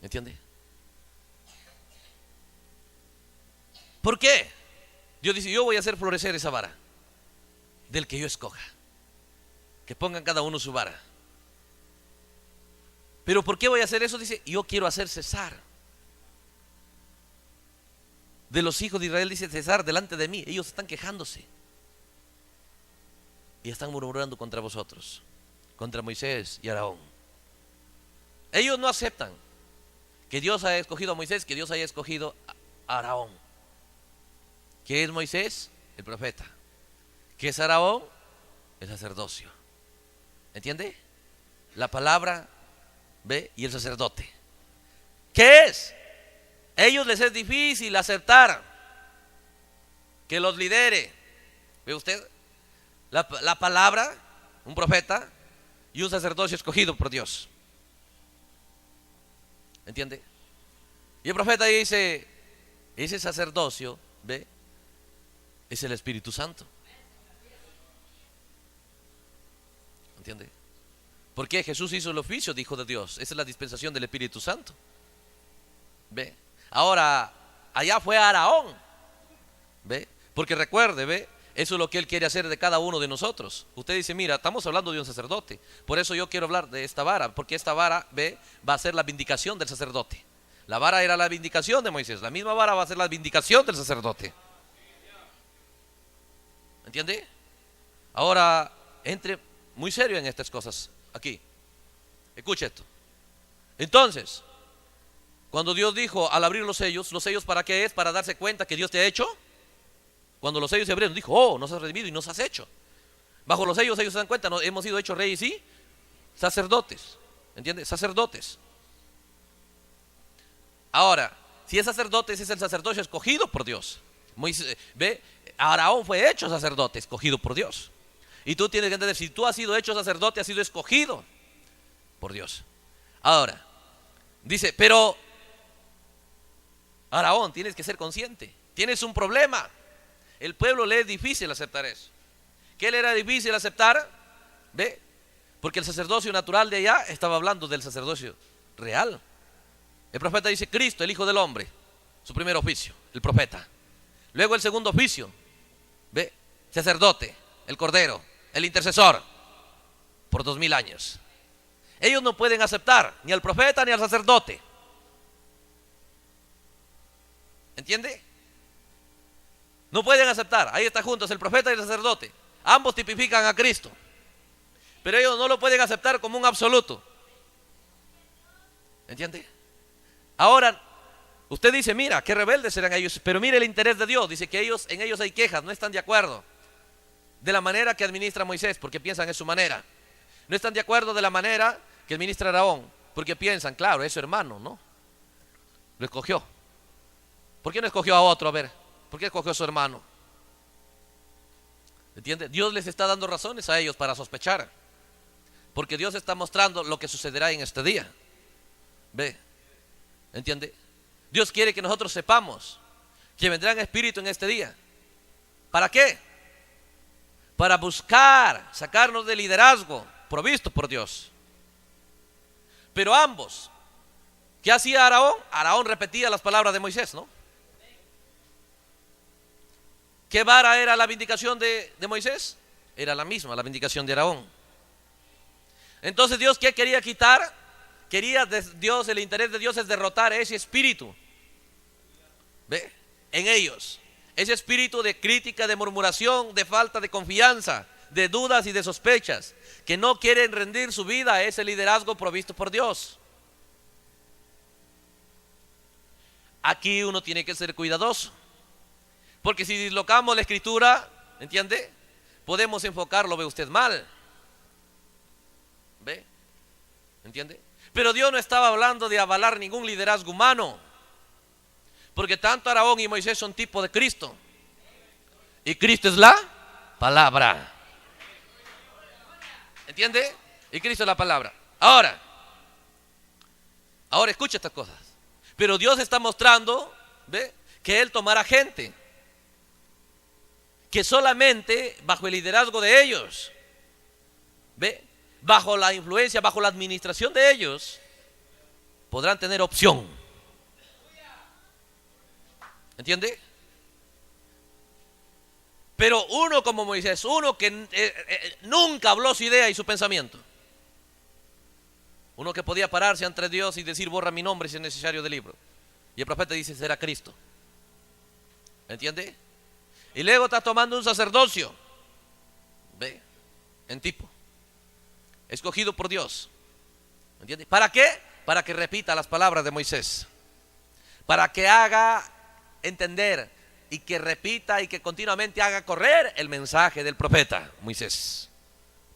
¿Entiende? ¿Por qué? Dios dice, yo voy a hacer florecer esa vara del que yo escoja. Que pongan cada uno su vara. ¿Pero por qué voy a hacer eso? Dice, yo quiero hacer cesar de los hijos de Israel, dice, cesar delante de mí. Ellos están quejándose y están murmurando contra vosotros, contra Moisés y Aarón. Ellos no aceptan que Dios haya escogido a Moisés, que Dios haya escogido a Aarón. ¿Qué es Moisés? El profeta. ¿Qué es Aarón? El sacerdocio. ¿Entiende? La palabra, ¿ve? Y el sacerdote. ¿Qué es? Ellos les es difícil aceptar que los lidere. ¿Ve usted? La palabra, un profeta y un sacerdocio escogido por Dios. ¿Entiende? Y el profeta dice, ese sacerdocio, ¿ve? Es el Espíritu Santo. ¿Entiende? Porque Jesús hizo el oficio de Hijo de Dios. Esa es la dispensación del Espíritu Santo. ¿Ve? Ahora, allá fue Aarón. ¿Ve? Porque recuerde, ¿ve? Eso es lo que Él quiere hacer de cada uno de nosotros. Usted dice, mira, estamos hablando de un sacerdote. Por eso yo quiero hablar de esta vara. Porque esta vara, ¿ve? Va a ser la vindicación del sacerdote. La vara era la vindicación de Moisés. La misma vara va a ser la vindicación del sacerdote. ¿Entiende? Ahora, entre muy serio en estas cosas. Aquí. Escuche esto. Entonces, cuando Dios dijo al abrir los sellos ¿para qué es? Para darse cuenta que Dios te ha hecho. Cuando los sellos se abrieron, dijo, oh, nos has redimido y nos has hecho. Bajo los sellos ellos se dan cuenta, ¿no? Hemos sido hechos reyes y sacerdotes. ¿Entiende? Sacerdotes. Ahora, si es sacerdotes, es el sacerdocio escogido por Dios. Moisés, ¿ve? Aarón fue hecho sacerdote, escogido por Dios. Y tú tienes que entender, si tú has sido hecho sacerdote, has sido escogido por Dios. Ahora, dice, pero Aarón, tienes que ser consciente. Tienes un problema. El pueblo le es difícil aceptar eso. ¿Qué le era difícil aceptar? ¿Ve? Porque el sacerdocio natural de allá estaba hablando del sacerdocio real. El profeta dice, Cristo, el Hijo del Hombre, su primer oficio, el profeta. Luego el segundo oficio, ¿ve? Sacerdote, el Cordero, el intercesor, por 2000 años. Ellos no pueden aceptar ni al profeta ni al sacerdote. ¿Entiende? No pueden aceptar. Ahí están juntos el profeta y el sacerdote. Ambos tipifican a Cristo. Pero ellos no lo pueden aceptar como un absoluto. ¿Entiende? Ahora, usted dice, mira, qué rebeldes serán ellos, pero mire el interés de Dios. Dice que en ellos hay quejas, no están de acuerdo de la manera que administra Moisés, porque piensan en su manera. No están de acuerdo de la manera que administra Aarón, porque piensan, claro, es su hermano, ¿no? Lo escogió. ¿Por qué no escogió a otro? A ver, ¿por qué escogió a su hermano? ¿Entiende? Dios les está dando razones a ellos para sospechar, porque Dios está mostrando lo que sucederá en este día. ¿Ve? ¿Entiende? Dios quiere que nosotros sepamos que vendrán espíritu en este día. ¿Para qué? Para buscar sacarnos del liderazgo provisto por Dios. Pero ambos, ¿qué hacía Aarón? Aarón repetía las palabras de Moisés, ¿no? ¿Qué vara era la vindicación de Moisés? Era la misma, la vindicación de Aarón. Entonces Dios, ¿qué quería quitar? Dios, el interés de Dios es derrotar ese espíritu. ¿Ve? En ellos. Ese espíritu de crítica, de murmuración, de falta de confianza, de dudas y de sospechas, que no quieren rendir su vida a ese liderazgo provisto por Dios. Aquí uno tiene que ser cuidadoso, porque si dislocamos la escritura, ¿entiende? Podemos enfocarlo, ve usted, mal. ¿Ve? ¿Entiende? Pero Dios no estaba hablando de avalar ningún liderazgo humano, porque tanto Aarón y Moisés son tipo de Cristo, y Cristo es la palabra. ¿Entiende? Y Cristo es la palabra. Ahora escucha estas cosas. Pero Dios está mostrando, ¿ve?, que Él tomará gente que solamente bajo el liderazgo de ellos, ¿ve?, bajo la influencia, bajo la administración de ellos, podrán tener opción. ¿Entiende? Pero uno como Moisés, uno que nunca habló su idea y su pensamiento, uno que podía pararse ante Dios y decir, borra mi nombre si es necesario del libro, y el profeta dice, será Cristo. ¿Entiende? Y luego está tomando un sacerdocio, ¿ve?, en tipo, escogido por Dios. ¿Entiende? ¿Para qué? Para que repita las palabras de Moisés, para que haga entender y que repita y que continuamente haga correr el mensaje del profeta Moisés.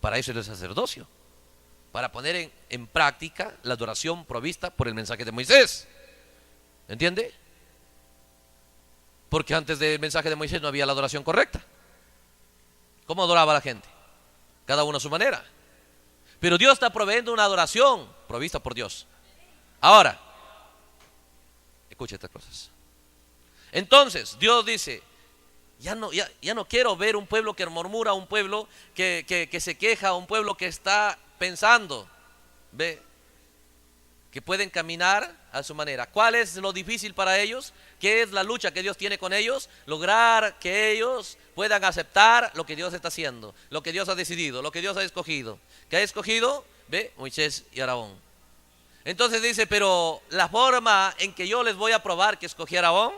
Para eso es el sacerdocio, para poner en práctica la adoración provista por el mensaje de Moisés. ¿Entiende? Porque antes del mensaje de Moisés no había la adoración correcta. ¿Cómo adoraba la gente? Cada uno a su manera. Pero Dios está proveyendo una adoración provista por Dios. Ahora, escucha estas cosas. Entonces Dios dice, ya no quiero ver un pueblo que murmura, un pueblo que se queja, un pueblo que está pensando, ve, que pueden caminar a su manera. ¿Cuál es lo difícil para ellos? ¿Qué es la lucha que Dios tiene con ellos? Lograr que ellos puedan aceptar lo que Dios está haciendo, lo que Dios ha decidido, lo que Dios ha escogido. ¿Qué ha escogido? Ve, Moisés y Aarón. Entonces dice, pero la forma en que yo les voy a probar que escogí a Aarón,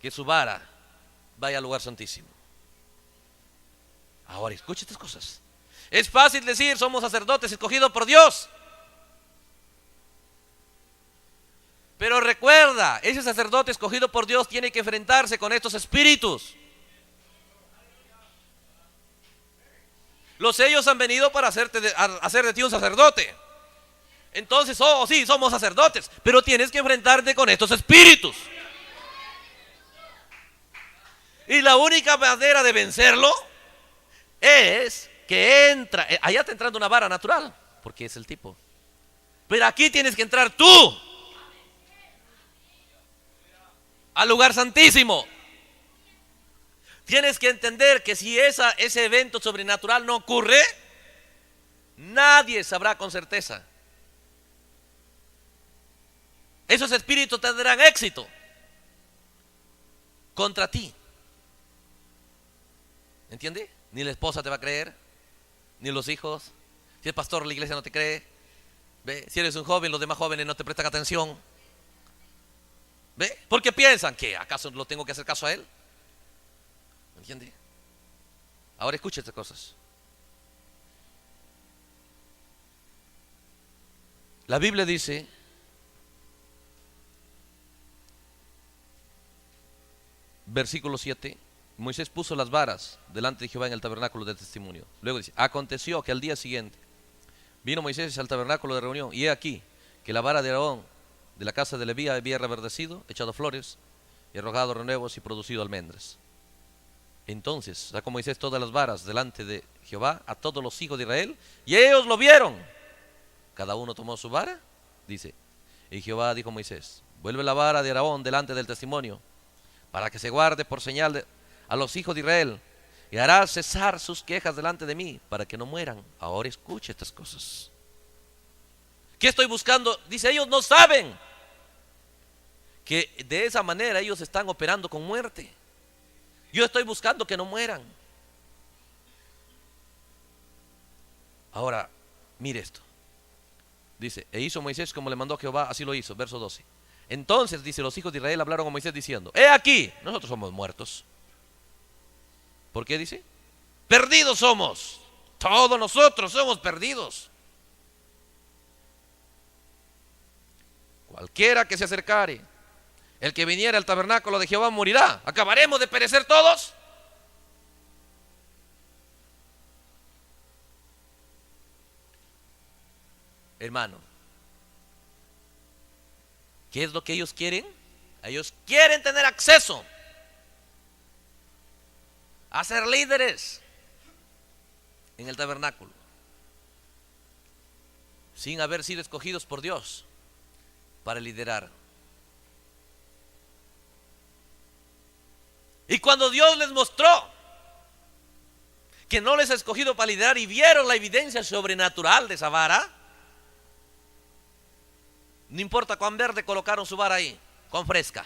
que su vara vaya al lugar santísimo. Ahora escucha estas cosas. Es fácil decir, somos sacerdotes escogidos por Dios, pero recuerda, ese sacerdote escogido por Dios tiene que enfrentarse con estos espíritus. Los sellos han venido para hacer de ti un sacerdote. Entonces, sí, somos sacerdotes, pero tienes que enfrentarte con estos espíritus. Y la única manera de vencerlo es que allá está entrando una vara natural, porque es el tipo. Pero aquí tienes que entrar tú al lugar santísimo. Tienes que entender que si ese evento sobrenatural no ocurre, nadie sabrá con certeza. Esos espíritus tendrán éxito contra ti. ¿Entiende? Ni la esposa te va a creer, ni los hijos. Si es pastor, la iglesia no te cree. ¿Ve? Si eres un joven, los demás jóvenes no te prestan atención. ¿Ve? Porque piensan que acaso lo tengo que hacer caso a él. ¿Entiende? Ahora escucha estas cosas. La Biblia dice, versículo 7, Moisés puso las varas delante de Jehová en el tabernáculo del testimonio. Luego dice, aconteció que al día siguiente vino Moisés al tabernáculo de reunión, y he aquí que la vara de Aarón de la casa de Leví había reverdecido, echado flores, y arrojado renuevos y producido almendras. Entonces sacó Moisés todas las varas delante de Jehová a todos los hijos de Israel, y ellos lo vieron. Cada uno tomó su vara, dice, y Jehová dijo a Moisés, vuelve la vara de Aarón delante del testimonio, para que se guarde por señal a los hijos de Israel, y hará cesar sus quejas delante de mí, para que no mueran. Ahora escuche estas cosas. ¿Qué estoy buscando? Dice, ellos no saben que de esa manera ellos están operando con muerte. Yo estoy buscando que no mueran. Ahora, mire esto. Dice, e hizo Moisés como le mandó Jehová, así lo hizo. Verso 12. Entonces, dice, los hijos de Israel hablaron a Moisés diciendo, he aquí, nosotros somos muertos. ¿Por qué dice? Perdidos somos. Todos nosotros somos perdidos. Cualquiera que se acercare, el que viniera al tabernáculo de Jehová morirá. ¿Acabaremos de perecer todos? Hermano, ¿qué es lo que ellos quieren? Ellos quieren tener acceso a ser líderes en el tabernáculo, sin haber sido escogidos por Dios para liderar. Y cuando Dios les mostró que no les ha escogido para liderar y vieron la evidencia sobrenatural de esa vara, no importa cuán verde colocaron su vara ahí, con fresca.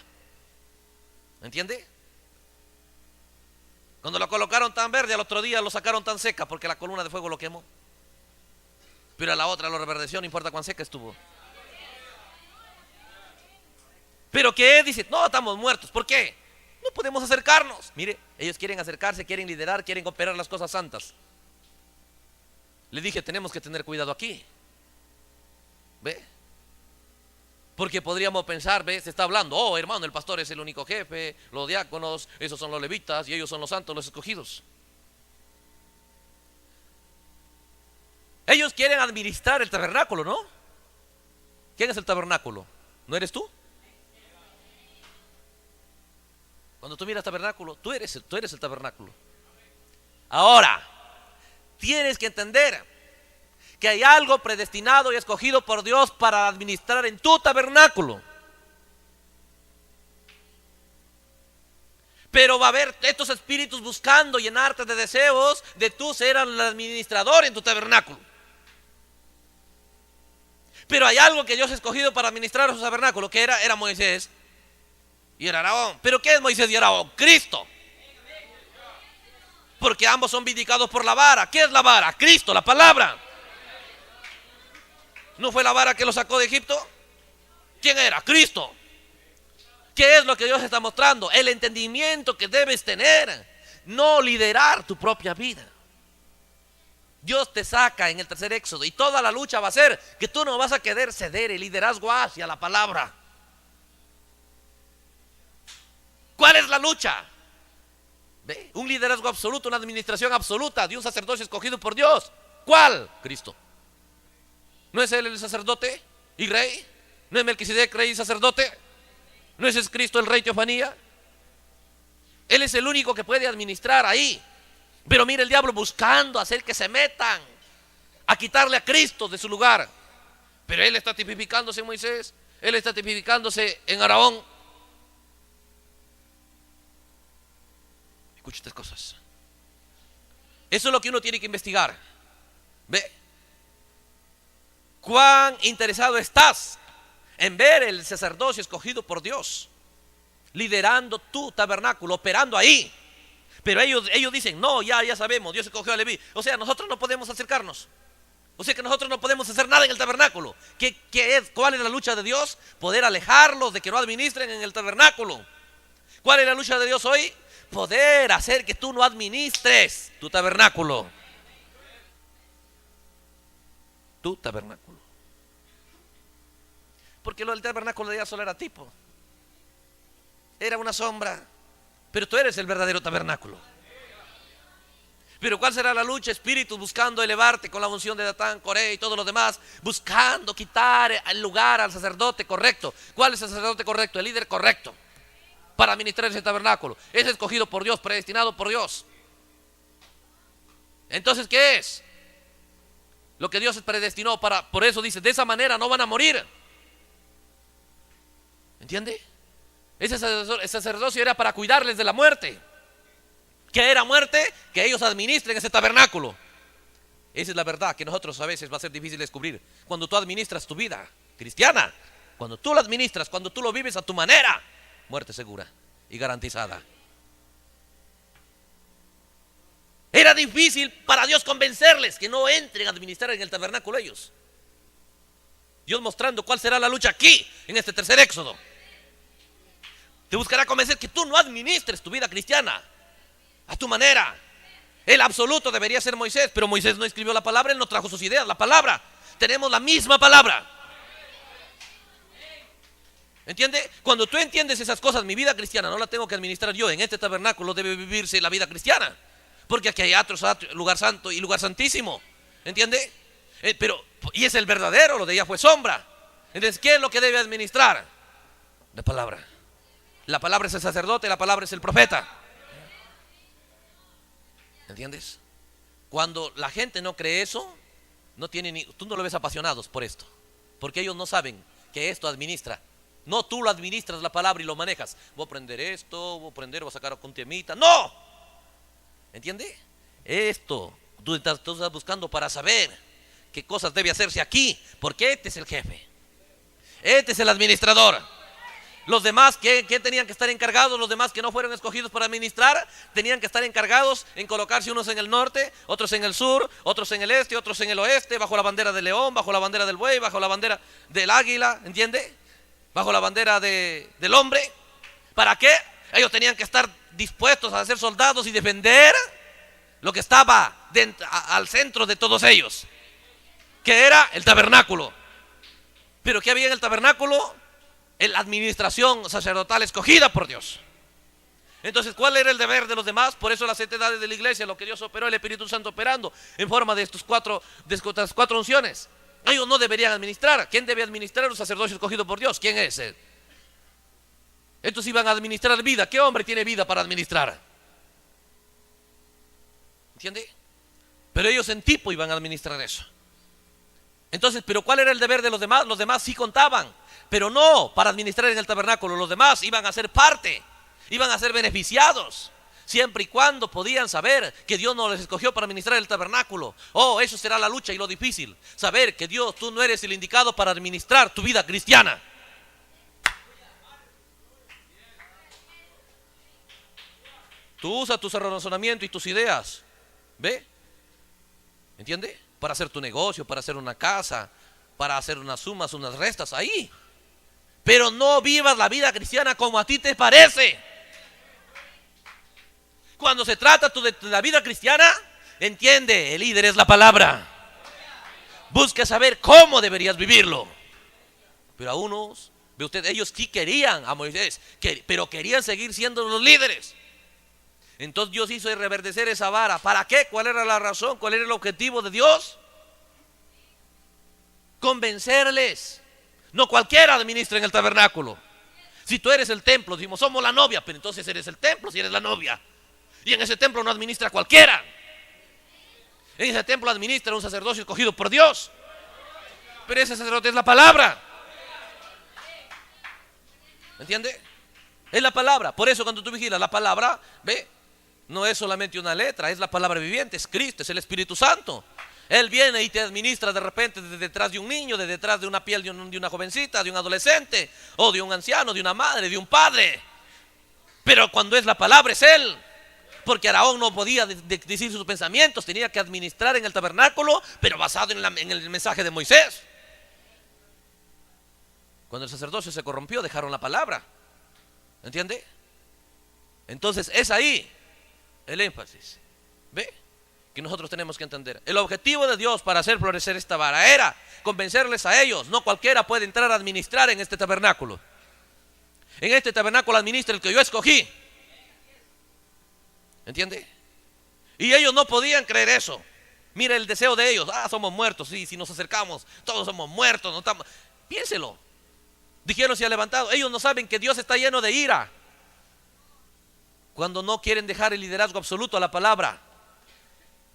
¿Entiende? Cuando lo colocaron tan verde, al otro día lo sacaron tan seca porque la columna de fuego lo quemó. Pero a la otra lo reverdeció, no importa cuán seca estuvo. Pero que dice, no, estamos muertos. ¿Por qué? No podemos acercarnos. Mire, ellos quieren acercarse, quieren liderar, quieren operar las cosas santas. Le dije, tenemos que tener cuidado aquí. ¿Ve? Porque podríamos pensar, ¿ve? Se está hablando, oh hermano, el pastor es el único jefe, los diáconos, esos son los levitas y ellos son los santos, los escogidos. Ellos quieren administrar el tabernáculo, ¿no? ¿Quién es el tabernáculo? ¿No eres tú? Cuando tú miras tabernáculo, tú eres el tabernáculo. Ahora, tienes que entender que hay algo predestinado y escogido por Dios para administrar en tu tabernáculo. Pero va a haber estos espíritus buscando llenarte de deseos de tú ser el administrador en tu tabernáculo. Pero hay algo que Dios ha escogido para administrar su tabernáculo, que era Moisés y era Aarón. ¿Pero qué es Moisés y Aarón? Cristo. Porque ambos son vindicados por la vara. ¿Qué es la vara? Cristo, la palabra. ¿No fue la vara que lo sacó de Egipto? ¿Quién era? Cristo. ¿Qué es lo que Dios está mostrando? El entendimiento que debes tener, no liderar tu propia vida. Dios te saca en el tercer éxodo y toda la lucha va a ser que tú no vas a querer ceder el liderazgo hacia la palabra. ¿Cuál es la lucha? ¿Ve? Un liderazgo absoluto, una administración absoluta de un sacerdocio escogido por Dios. ¿Cuál? Cristo. ¿No es él el sacerdote y rey? ¿No es Melquisedec rey y sacerdote? ¿No es Cristo el rey teofanía? Él es el único que puede administrar ahí. Pero mira el diablo buscando hacer que se metan a quitarle a Cristo de su lugar. Pero él está tipificándose en Moisés, él está tipificándose en Aarón. Escucha estas cosas. Eso es lo que uno tiene que investigar. Ve cuán interesado estás en ver el sacerdocio escogido por Dios liderando tu tabernáculo, operando ahí. Pero ellos dicen, no, ya sabemos, Dios escogió a Leví. O sea, nosotros no podemos acercarnos. O sea que nosotros no podemos hacer nada en el tabernáculo. ¿Cuál es la lucha de Dios? Poder alejarlos de que no administren en el tabernáculo. ¿Cuál es la lucha de Dios hoy? Poder hacer que tú no administres tu tabernáculo. Tu tabernáculo. Porque lo del tabernáculo de allá solo era tipo, era una sombra, pero tú eres el verdadero tabernáculo. Pero ¿cuál será la lucha? Espíritus buscando elevarte con la unción de Datán, Coré y todos los demás, buscando quitar el lugar al sacerdote correcto. ¿Cuál es el sacerdote correcto? El líder correcto para administrar ese tabernáculo. Es escogido por Dios, predestinado por Dios. Entonces, ¿qué es? Lo que Dios predestinó para, por eso dice, de esa manera no van a morir. ¿Entiende? Ese sacerdocio era para cuidarles de la muerte. ¿Qué era muerte? Que ellos administren ese tabernáculo. Esa es la verdad que nosotros a veces va a ser difícil descubrir. Cuando tú administras tu vida cristiana, cuando tú la administras, cuando tú lo vives a tu manera, muerte segura y garantizada. Era difícil para Dios convencerles que no entren a administrar en el tabernáculo ellos. Dios mostrando cuál será la lucha aquí, en este tercer éxodo. Te buscará convencer que tú no administres tu vida cristiana a tu manera. El absoluto debería ser Moisés, pero Moisés no escribió la palabra, él no trajo sus ideas, la palabra. Tenemos la misma palabra. ¿Entiende? Cuando tú entiendes esas cosas, mi vida cristiana no la tengo que administrar yo. En este tabernáculo debe vivirse la vida cristiana, porque aquí hay otro lugar santo y lugar santísimo. ¿Entiende? Y es el verdadero, lo de ella fue sombra. Entonces, ¿qué es lo que debe administrar? La palabra. La palabra es el sacerdote, la palabra es el profeta. ¿Entiendes? Cuando la gente no cree eso, tú no lo ves apasionados por esto, porque ellos no saben que esto administra. No, tú lo administras la palabra y lo manejas. Voy a aprender esto, voy a sacar un temita. ¡No! ¿Entiende? Esto tú estás buscando para saber qué cosas debe hacerse aquí, porque este es el jefe, este es el administrador. Los demás que tenían que estar encargados, los demás que no fueron escogidos para administrar, tenían que estar encargados en colocarse unos en el norte, otros en el sur, otros en el este, otros en el oeste, bajo la bandera del león, bajo la bandera del buey, bajo la bandera del águila, ¿entiende? Bajo la bandera del hombre. ¿Para qué? Ellos tenían que estar dispuestos a ser soldados y defender lo que estaba al centro de todos ellos, que era el tabernáculo. ¿Pero qué había en el tabernáculo? La administración sacerdotal escogida por Dios. Entonces, ¿cuál era el deber de los demás? Por eso las 7 edades de la iglesia, lo que Dios operó, el Espíritu Santo operando en forma de estas cuatro unciones. Ellos no deberían administrar. ¿Quién debe administrar? Un sacerdocio escogido por Dios. ¿Quién es él? Estos iban a administrar vida. ¿Qué hombre tiene vida para administrar? ¿Entiende? Pero ellos en tipo iban a administrar eso. Entonces, ¿pero cuál era el deber de los demás? Los demás sí contaban, pero no para administrar en el tabernáculo. Los demás iban a ser parte, iban a ser beneficiados, siempre y cuando podían saber que Dios no les escogió para administrar el tabernáculo. Oh, eso será la lucha y lo difícil, saber que Dios, tú no eres el indicado para administrar tu vida cristiana. Tú usas tu razonamiento y tus ideas, ¿ve? ¿Entiende? Para hacer tu negocio, para hacer una casa, para hacer unas sumas, unas restas ahí. Pero no vivas la vida cristiana como a ti te parece. Cuando se trata de la vida cristiana, entiende, el líder es la palabra. Busca saber cómo deberías vivirlo. Pero a unos, ve usted, ellos sí querían a Moisés, pero querían seguir siendo los líderes. Entonces Dios hizo reverdecer esa vara. ¿Para qué? ¿Cuál era la razón? ¿Cuál era el objetivo de Dios? Convencerles. No cualquiera administra en el tabernáculo. Si tú eres el templo, decimos somos la novia, pero entonces eres el templo si eres la novia. Y en ese templo no administra cualquiera. En ese templo administra un sacerdocio escogido por Dios. Pero ese sacerdote es la palabra. ¿Entiende? Es la palabra. Por eso cuando tú vigilas la palabra, ve, no es solamente una letra, es la palabra viviente, es Cristo, es el Espíritu Santo. Él viene y te administra de repente de detrás de un niño, de detrás de una piel de una jovencita, de un adolescente, o de un anciano, de una madre, de un padre. Pero cuando es la palabra es Él. Porque Aarón no podía decir sus pensamientos, tenía que administrar en el tabernáculo, pero basado en el mensaje de Moisés. Cuando el sacerdocio se corrompió, dejaron la palabra. ¿Entiende? Entonces es ahí el énfasis. ¿Ve? que nosotros tenemos que entender. El objetivo de Dios para hacer florecer esta vara era convencerles a ellos. No cualquiera puede entrar a administrar en este tabernáculo. En este tabernáculo administra el que yo escogí. ¿Entiende? Y ellos no podían creer eso. Mira el deseo de ellos. Somos muertos. Sí, si nos acercamos, todos somos muertos. No estamos... Piénselo. Dijeron, se ha levantado. Ellos no saben que Dios está lleno de ira cuando no quieren dejar el liderazgo absoluto a la palabra.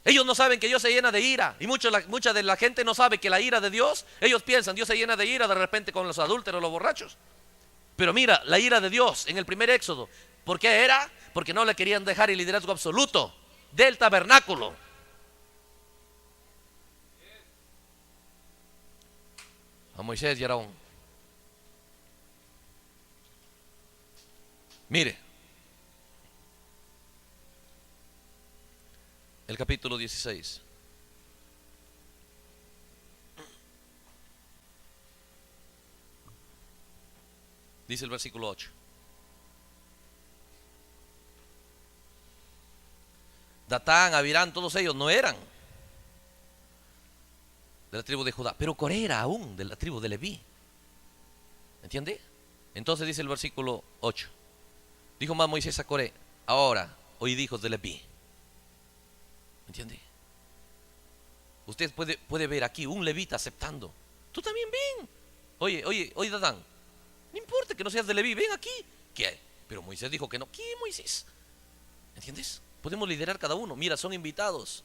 Ellos no saben que Dios se llena de ira. Y mucha de la gente no sabe que la ira de Dios, ellos piensan, Dios se llena de ira de repente con los adúlteros, los borrachos. Pero mira, la ira de Dios en el primer Éxodo, ¿por qué era? Porque no le querían dejar el liderazgo absoluto del tabernáculo. A Moisés y a Aarón. Mire, el capítulo 16. Dice el versículo 8. Datán, Abirán, todos ellos no eran de la tribu de Judá, pero Coré era aún de la tribu de Leví. ¿Entiende? Entonces dice el versículo 8. Dijo más Moisés a Coré: ahora oíd, hijos de Leví. ¿Entiende? Usted puede ver aquí un levita aceptando. Tú también ven. Oye, Datán, no importa que no seas de Leví, ven aquí. ¿Qué? Pero Moisés dijo que no. ¿Qué, Moisés? ¿Entiendes? Podemos liderar cada uno. Mira, son invitados.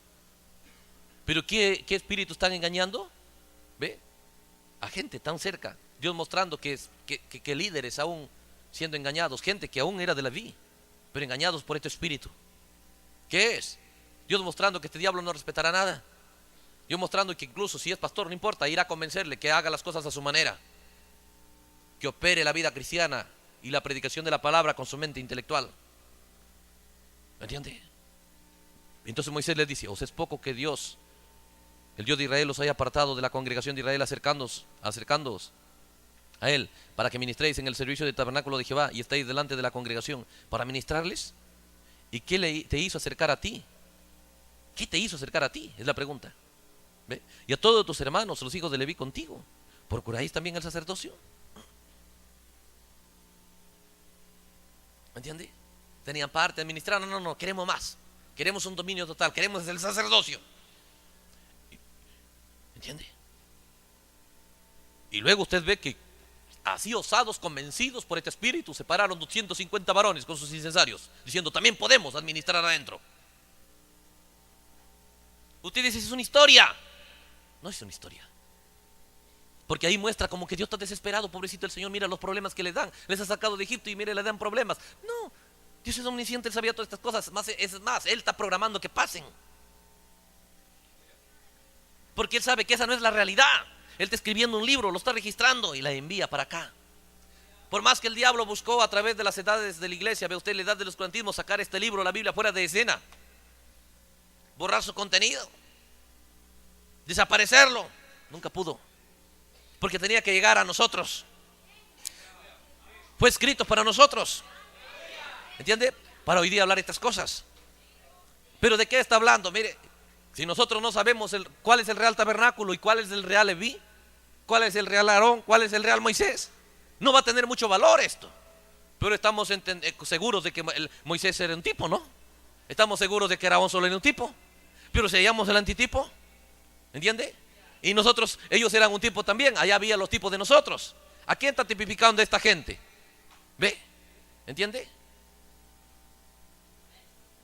Pero ¿qué espíritu están engañando? ¿Ve? A gente tan cerca. Dios mostrando que líderes aún siendo engañados. Gente que aún era de Leví, pero engañados por este espíritu. ¿Qué es? Dios mostrando que este diablo no respetará nada. Dios mostrando que incluso si es pastor, no importa, irá a convencerle que haga las cosas a su manera, que opere la vida cristiana y la predicación de la palabra con su mente intelectual. ¿Me entiende? Entonces Moisés les dice: os es poco que Dios, el Dios de Israel, os haya apartado de la congregación de Israel, acercándoos a Él, para que ministréis en el servicio del tabernáculo de Jehová y estéis delante de la congregación para ministrarles. ¿Y qué te hizo acercar a ti? ¿Qué te hizo acercar a ti? Es la pregunta. ¿Ve? Y a todos tus hermanos, los hijos de Leví, contigo. ¿Procuráis también el sacerdocio? ¿Me entiende? Tenían parte, administraron. No, queremos más. Queremos un dominio total, queremos el sacerdocio. ¿Entiende? Y luego usted ve que así osados, convencidos por este espíritu, se pararon 250 varones con sus incensarios, diciendo: también podemos administrar adentro. Usted dice: es una historia. No es una historia, porque ahí muestra como que Dios está desesperado. Pobrecito el Señor, mira los problemas que le dan. Les ha sacado de Egipto y mire, le dan problemas. No, Dios es omnisciente, Él sabía todas estas cosas. Es más, Él está programando que pasen, porque Él sabe que esa no es la realidad. Él está escribiendo un libro, lo está registrando y la envía para acá. Por más que el diablo buscó a través de las edades de la iglesia, ve usted, la edad del oscurantismo, sacar este libro, la Biblia, fuera de escena, borrar su contenido, desaparecerlo, nunca pudo, porque tenía que llegar a nosotros. Fue escrito para nosotros, ¿entiende? Para hoy día hablar estas cosas. Pero ¿de qué está hablando? Mire, si nosotros no sabemos cuál es el real tabernáculo y cuál es el real Leví, cuál es el real Aarón, cuál es el real Moisés, no va a tener mucho valor esto. Pero estamos seguros de que Moisés era un tipo, ¿no? Estamos seguros de que Aarón solo era un tipo. Pero si hallamos el antitipo, ¿entiende? Y nosotros, ellos eran un tipo también. Allá había los tipos de nosotros. ¿A quién está tipificando esta gente? ¿Ve? ¿Entiende?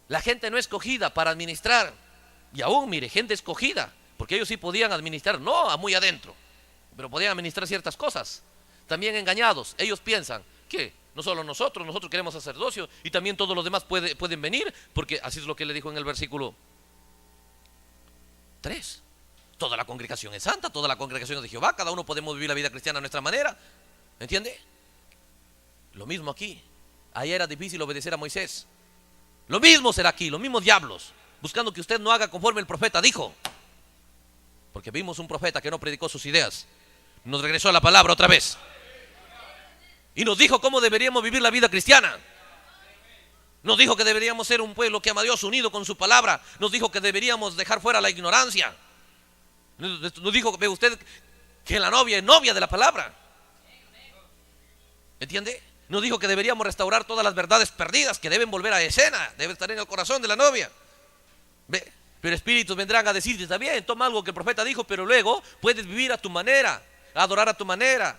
La gente no escogida para administrar. Y aún, mire, gente escogida, porque ellos sí podían administrar, no a muy adentro, pero podían administrar ciertas cosas. También engañados. Ellos piensan que no solo nosotros queremos sacerdocio, y también todos los demás pueden venir, porque así es lo que le dijo en el versículo 3. Toda la congregación es santa, toda la congregación es de Jehová, cada uno podemos vivir la vida cristiana a nuestra manera. ¿Entiende? Lo mismo aquí. Ahí era difícil obedecer a Moisés. Lo mismo será aquí, los mismos diablos, buscando que usted no haga conforme el profeta dijo. Porque vimos un profeta que no predicó sus ideas, nos regresó a la palabra otra vez y nos dijo cómo deberíamos vivir la vida cristiana. Nos dijo que deberíamos ser un pueblo que ama a Dios unido con su palabra. Nos dijo que deberíamos dejar fuera la ignorancia. Nos dijo, ve usted, que la novia es novia de la palabra. ¿Entiende? Nos dijo que deberíamos restaurar todas las verdades perdidas, que deben volver a escena, deben estar en el corazón de la novia. ¿Ve? Pero espíritus vendrán a decirte, está bien, toma algo que el profeta dijo, pero luego puedes vivir a tu manera, adorar a tu manera,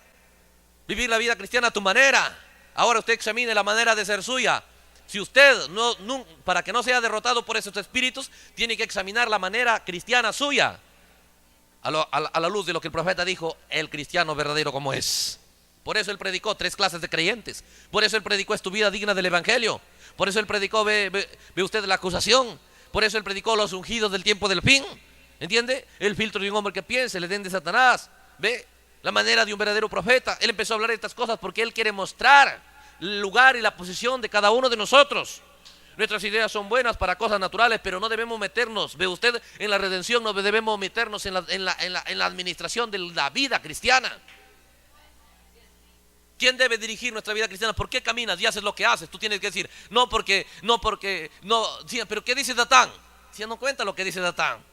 vivir la vida cristiana a tu manera. Ahora usted examine la manera de ser suya. Si usted, para que no sea derrotado por esos espíritus, tiene que examinar la manera cristiana suya, a la luz de lo que el profeta dijo, el cristiano verdadero como es. Por eso él predicó 3 clases de creyentes. Por eso él predicó, es tu vida digna del evangelio. Por eso él predicó, ve usted la acusación. Por eso él predicó los ungidos del tiempo del fin. ¿Entiende? El filtro de un hombre que piense, el edén de Satanás. Ve la manera de un verdadero profeta. Él empezó a hablar de estas cosas porque él quiere mostrar el lugar y la posición de cada uno de nosotros. Nuestras ideas son buenas para cosas naturales, pero no debemos meternos, ve usted, en la redención. No debemos meternos en la administración de la vida cristiana. ¿Quién debe dirigir nuestra vida cristiana? ¿Por qué caminas y haces lo que haces? Tú tienes que decir, no, sí, pero ¿qué dice Datán? Si no cuenta lo que dice Datán.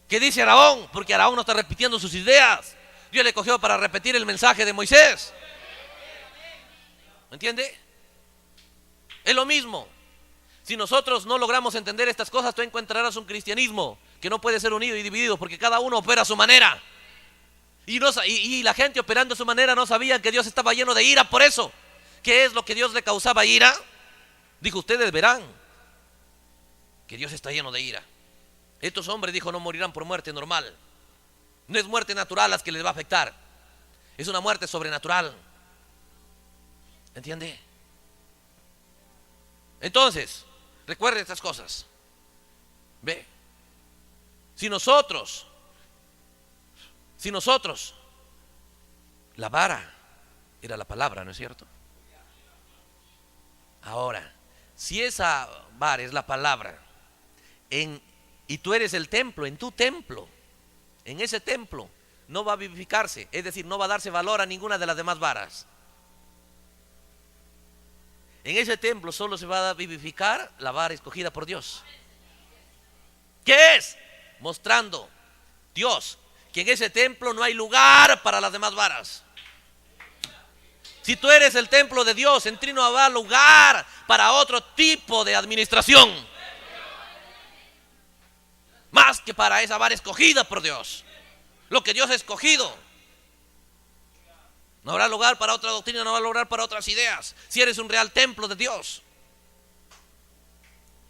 ¿Qué dice Araón? Porque Araón no está repitiendo sus ideas. Dios le cogió para repetir el mensaje de Moisés. ¿Me entiende? Es lo mismo. Si nosotros no logramos entender estas cosas, tú encontrarás un cristianismo que no puede ser unido y dividido, porque cada uno opera a su manera. Y la gente operando a su manera no sabían que Dios estaba lleno de ira por eso. ¿Qué es lo que Dios le causaba ira? Dijo, ustedes verán que Dios está lleno de ira. Estos hombres, dijo, no morirán por muerte normal. No es muerte natural las que les va a afectar. Es una muerte sobrenatural. ¿Entiende? Entonces, recuerde estas cosas. Ve, si nosotros, la vara era la palabra, ¿no es cierto? Ahora, si esa vara es la palabra, y tú eres el templo, en tu templo, en ese templo, no va a vivificarse, es decir, no va a darse valor a ninguna de las demás varas. En ese templo solo se va a vivificar la vara escogida por Dios. ¿Qué es? Mostrando Dios que en ese templo no hay lugar para las demás varas. Si tú eres el templo de Dios, en ti no habrá lugar para otro tipo de administración, más que para esa vara escogida por Dios. Lo que Dios ha escogido. No habrá lugar para otra doctrina, no habrá lugar para otras ideas. Si eres un real templo de Dios,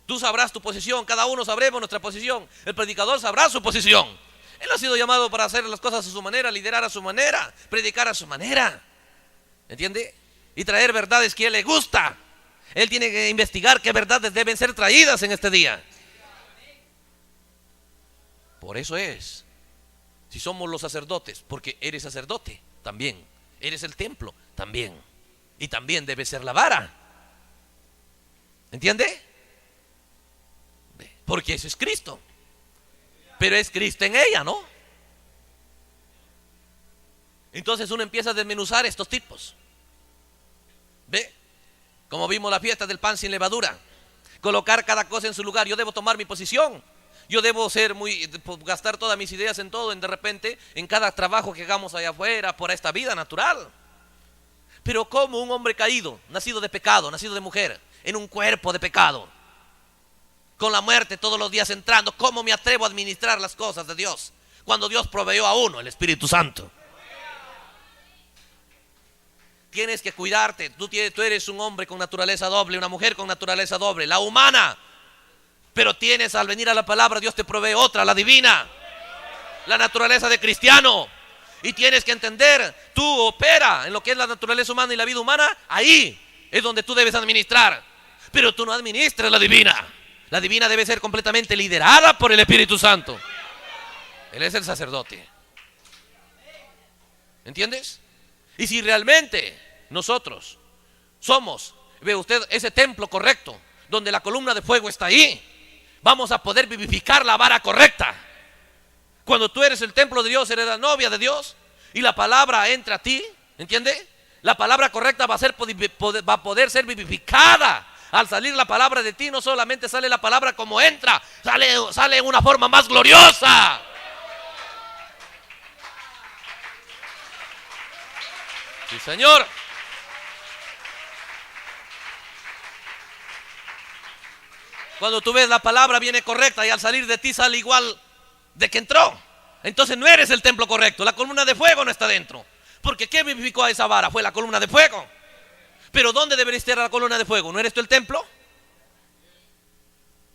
tú sabrás tu posición, cada uno sabremos nuestra posición. El predicador sabrá su posición. Él ha sido llamado para hacer las cosas a su manera, liderar a su manera, predicar a su manera. ¿Entiende? Y traer verdades que a él le gusta. Él tiene que investigar qué verdades deben ser traídas en este día. Por eso es, si somos los sacerdotes, porque eres sacerdote también, eres el templo también, y también debe ser la vara. ¿Entiende? Porque ese es Cristo, pero es Cristo en ella, ¿no? Entonces uno empieza a desmenuzar estos tipos. ¿Ve? Como vimos la fiesta del pan sin levadura. Colocar cada cosa en su lugar. Yo debo tomar mi posición. Yo debo gastar todas mis ideas en todo, de repente, en cada trabajo que hagamos allá afuera, por esta vida natural. Pero como un hombre caído, nacido de pecado, nacido de mujer, en un cuerpo de pecado, con la muerte todos los días entrando, ¿cómo me atrevo a administrar las cosas de Dios? Cuando Dios proveyó a uno, el Espíritu Santo. Tienes que cuidarte. Tú eres un hombre con naturaleza doble, una mujer con naturaleza doble, la humana. Pero tienes, al venir a la palabra, Dios te provee otra, la divina, la naturaleza de cristiano. Y tienes que entender, tú opera en lo que es la naturaleza humana y la vida humana. Ahí es donde tú debes administrar. Pero tú no administras la divina. La divina debe ser completamente liderada por el Espíritu Santo. Él es el sacerdote. ¿Entiendes? Y si realmente nosotros somos, ve usted, ese templo correcto, donde la columna de fuego está ahí, vamos a poder vivificar la vara correcta. Cuando tú eres el templo de Dios, eres la novia de Dios, y la palabra entra a ti, ¿entiende? La palabra correcta va a poder ser vivificada Al salir la palabra de ti, no solamente sale la palabra como entra, sale en una forma más gloriosa. Sí, Señor. Cuando tú ves la palabra viene correcta y al salir de ti sale igual de que entró, entonces no eres el templo correcto. La columna de fuego no está dentro. Porque ¿qué vivificó a esa vara? Fue la columna de fuego. Pero ¿dónde debería estar la columna de fuego? ¿No eres tú el templo?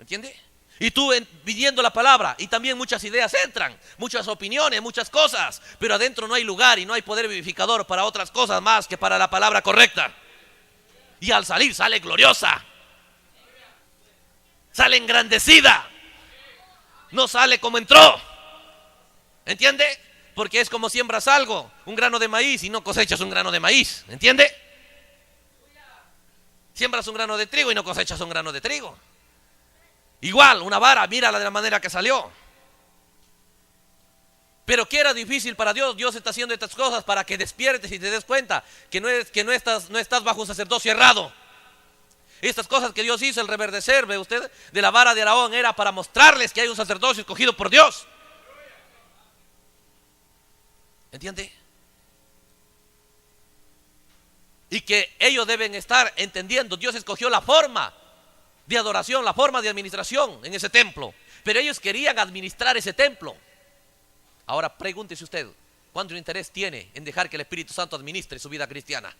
¿Entiendes? Y tú viviendo la palabra, y también muchas ideas entran, muchas opiniones, muchas cosas, pero adentro no hay lugar y no hay poder vivificador para otras cosas más que para la palabra correcta. Y al salir sale gloriosa, sale engrandecida, no sale como entró. ¿Entiende? Porque es como siembras algo, un grano de maíz, y no cosechas un grano de maíz. ¿Entiende? Siembras un grano de trigo y no cosechas un grano de trigo. Igual, una vara, mírala de la manera que salió. Pero ¿qué era difícil para Dios? Dios está haciendo estas cosas para que despiertes y te des cuenta que no estás bajo un sacerdocio errado. Estas cosas que Dios hizo, el reverdecer, ve usted, de la vara de Aarón, era para mostrarles que hay un sacerdocio escogido por Dios. ¿Entiende? Y que ellos deben estar entendiendo, Dios escogió la forma de adoración, la forma de administración en ese templo, pero ellos querían administrar ese templo. Ahora pregúntese usted, ¿cuánto interés tiene en dejar que el Espíritu Santo administre su vida cristiana?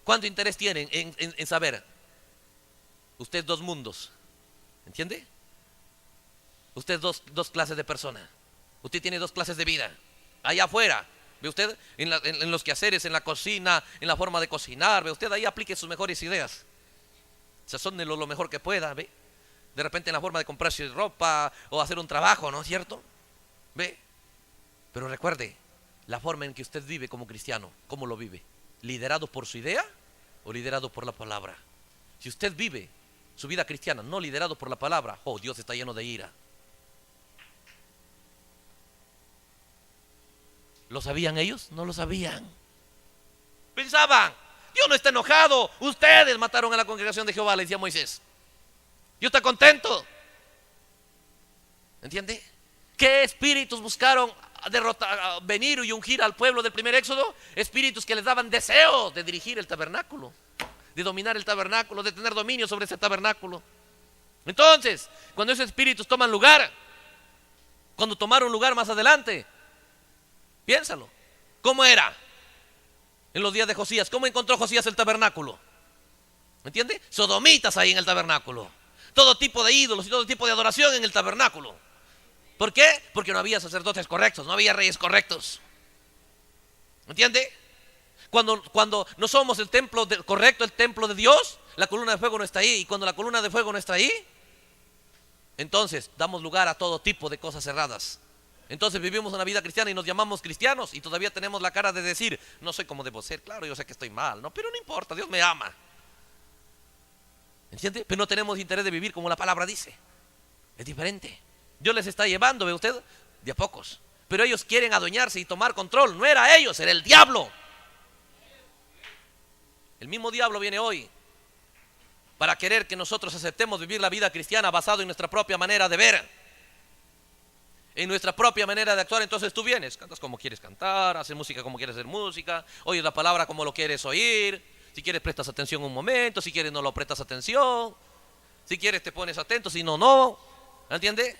¿Cuánto interés tiene en saber? Usted dos mundos, ¿entiende? Usted dos clases de persona. Usted tiene dos clases de vida. Allá afuera, ve usted, en los quehaceres, en la cocina, en la forma de cocinar, ve usted, ahí aplique sus mejores ideas. Sazónelo lo mejor que pueda, ve. De repente en la forma de comprarse ropa o hacer un trabajo, ¿no es cierto? Ve. Pero recuerde, la forma en que usted vive como cristiano, ¿cómo lo vive? ¿Liderado por su idea o liderado por la palabra? Si usted vive su vida cristiana no liderado por la palabra, oh, Dios está lleno de ira. ¿Lo sabían ellos? No lo sabían. Pensaban, Dios no está enojado, ustedes mataron a la congregación de Jehová, le decía Moisés. Dios está contento. ¿Entiende? ¿Qué espíritus buscaron derrotar, venir y ungir al pueblo del primer éxodo? Espíritus que les daban deseo de dirigir el tabernáculo, de dominar el tabernáculo, de tener dominio sobre ese tabernáculo. Entonces, cuando esos espíritus toman lugar, cuando tomaron lugar más adelante, piénsalo, ¿cómo era? En los días de Josías, ¿cómo encontró Josías el tabernáculo? ¿Me entiende? Sodomitas ahí en el tabernáculo, todo tipo de ídolos y todo tipo de adoración en el tabernáculo. ¿Por qué? Porque no había sacerdotes correctos, no había reyes correctos. ¿Me entiende? Cuando no somos el templo correcto, el templo de Dios, la columna de fuego no está ahí. Y cuando la columna de fuego no está ahí, entonces damos lugar a todo tipo de cosas cerradas. Entonces vivimos una vida cristiana y nos llamamos cristianos y todavía tenemos la cara de decir, no soy como debo ser. Claro, yo sé que estoy mal, ¿no? Pero no importa, Dios me ama. ¿Entiende? Pero no tenemos interés de vivir como la palabra dice. Es diferente. Dios les está llevando, ve usted, de a pocos. Pero ellos quieren adueñarse y tomar control. No era ellos, era el diablo. El mismo diablo viene hoy para querer que nosotros aceptemos vivir la vida cristiana basado en nuestra propia manera de ver, en nuestra propia manera de actuar. Entonces tú vienes, cantas como quieres cantar, haces música como quieres hacer música, oyes la palabra como lo quieres oír. Si quieres prestas atención un momento, si quieres no lo prestas atención, si quieres te pones atento, si no, no. ¿Entiende?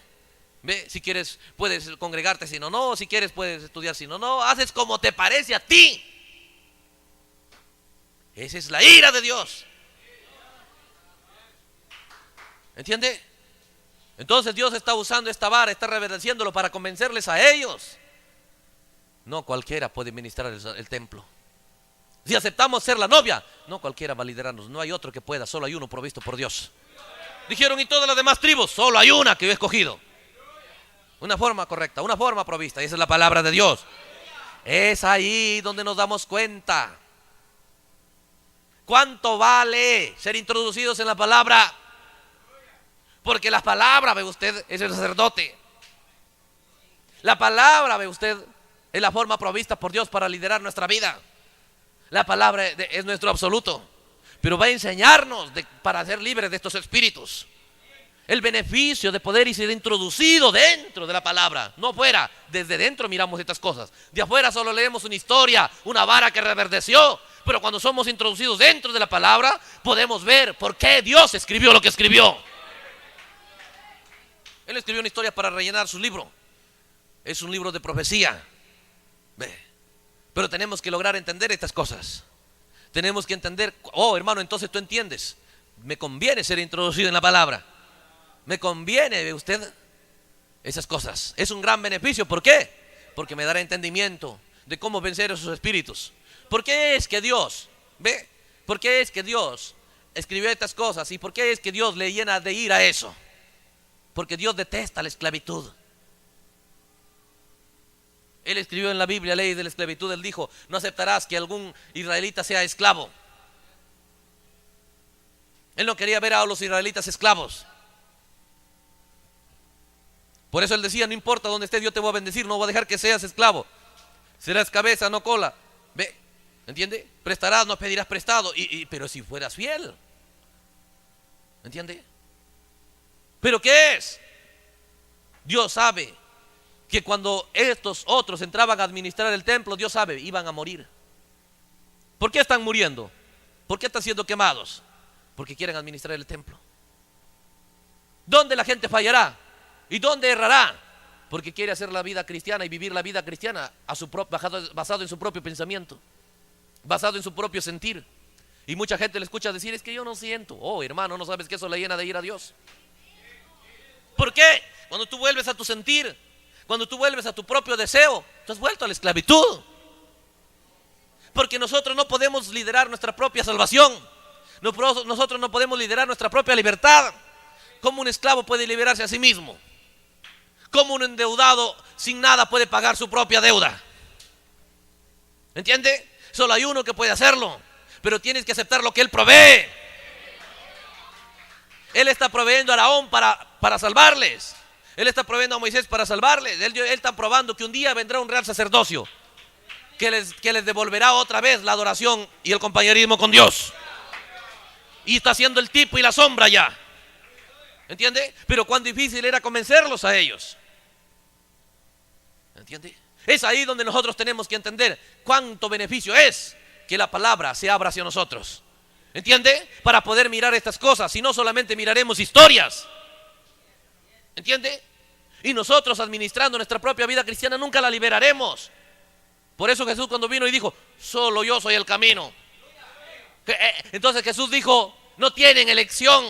Ve, si quieres puedes congregarte, si no, no. Si quieres puedes estudiar, si no, no. Haces como te parece a ti. Esa es la ira de Dios. ¿Entiende? Entonces Dios está usando esta vara, está reverdeciéndolo para convencerles a ellos. No cualquiera puede ministrar el templo. Si aceptamos ser la novia, no cualquiera va a liderarnos. No hay otro que pueda, solo hay uno provisto por Dios. Dijeron, y todas las demás tribus, solo hay una que yo he escogido. Una forma correcta, una forma provista, y esa es la palabra de Dios. Es ahí donde nos damos cuenta cuánto vale ser introducidos en la palabra. Porque la palabra, ve usted, es el sacerdote. La palabra, ve usted, es la forma provista por Dios para liderar nuestra vida. La palabra es nuestro absoluto. pero va a enseñarnos para ser libres de estos espíritus. El beneficio de poder y ser introducido dentro de la palabra, no fuera. Desde dentro miramos estas cosas. De afuera solo leemos una historia, una vara que reverdeció. Pero cuando somos introducidos dentro de la palabra, podemos ver por qué Dios escribió lo que escribió. Él escribió una historia para rellenar su libro. Es un libro de profecía. Pero tenemos que lograr entender estas cosas. Tenemos que entender, oh hermano, entonces tú entiendes. Me conviene ser introducido en la palabra. Me conviene, ¿ve usted? Esas cosas. Es un gran beneficio. ¿Por qué? Porque me dará entendimiento de cómo vencer a esos espíritus. ¿Por qué es que Dios, ve? ¿Por qué es que Dios escribió estas cosas? ¿Y por qué es que Dios le llena de ira a eso? Porque Dios detesta la esclavitud. Él escribió en la Biblia, ley de la esclavitud. Él dijo, no aceptarás que algún israelita sea esclavo. Él no quería ver a los israelitas esclavos. Por eso él decía, no importa dónde estés, yo te voy a bendecir, no voy a dejar que seas esclavo. Serás cabeza, no cola. Ve, ¿entiende? Prestarás, no pedirás prestado. Pero si fueras fiel, ¿entiende? ¿Pero qué es? Dios sabe que cuando estos otros entraban a administrar el templo, Dios sabe, iban a morir. ¿Por qué están muriendo? ¿Por qué están siendo quemados? Porque quieren administrar el templo. ¿Dónde la gente fallará? ¿Y dónde errará? Porque quiere hacer la vida cristiana y vivir la vida cristiana basado en su propio pensamiento, basado en su propio sentir. Y mucha gente le escucha decir, es que yo no siento. Oh, hermano, ¿no sabes que eso le llena de ira a Dios? ¿Por qué? Cuando tú vuelves a tu sentir, cuando tú vuelves a tu propio deseo, tú has vuelto a la esclavitud. Porque nosotros no podemos liderar nuestra propia salvación. Nosotros no podemos liderar nuestra propia libertad. ¿Cómo un esclavo puede liberarse a sí mismo? ¿Cómo un endeudado sin nada puede pagar su propia deuda? ¿Entiende? Solo hay uno que puede hacerlo, pero tienes que aceptar lo que Él provee. Él está proveyendo a Aarón para salvarles. Él está proveyendo a Moisés para salvarles. Él está probando que un día vendrá un real sacerdocio que les devolverá otra vez la adoración y el compañerismo con Dios. Y está haciendo el tipo y la sombra ya. ¿Entiende? Pero cuán difícil era convencerlos a ellos. ¿Entiende? Es ahí donde nosotros tenemos que entender cuánto beneficio es que la palabra se abra hacia nosotros. ¿Entiende? Para poder mirar estas cosas. Si no, solamente miraremos historias. ¿Entiende? Y nosotros administrando nuestra propia vida cristiana nunca la liberaremos. Por eso Jesús cuando vino y dijo, solo yo soy el camino. Entonces Jesús dijo, no tienen elección.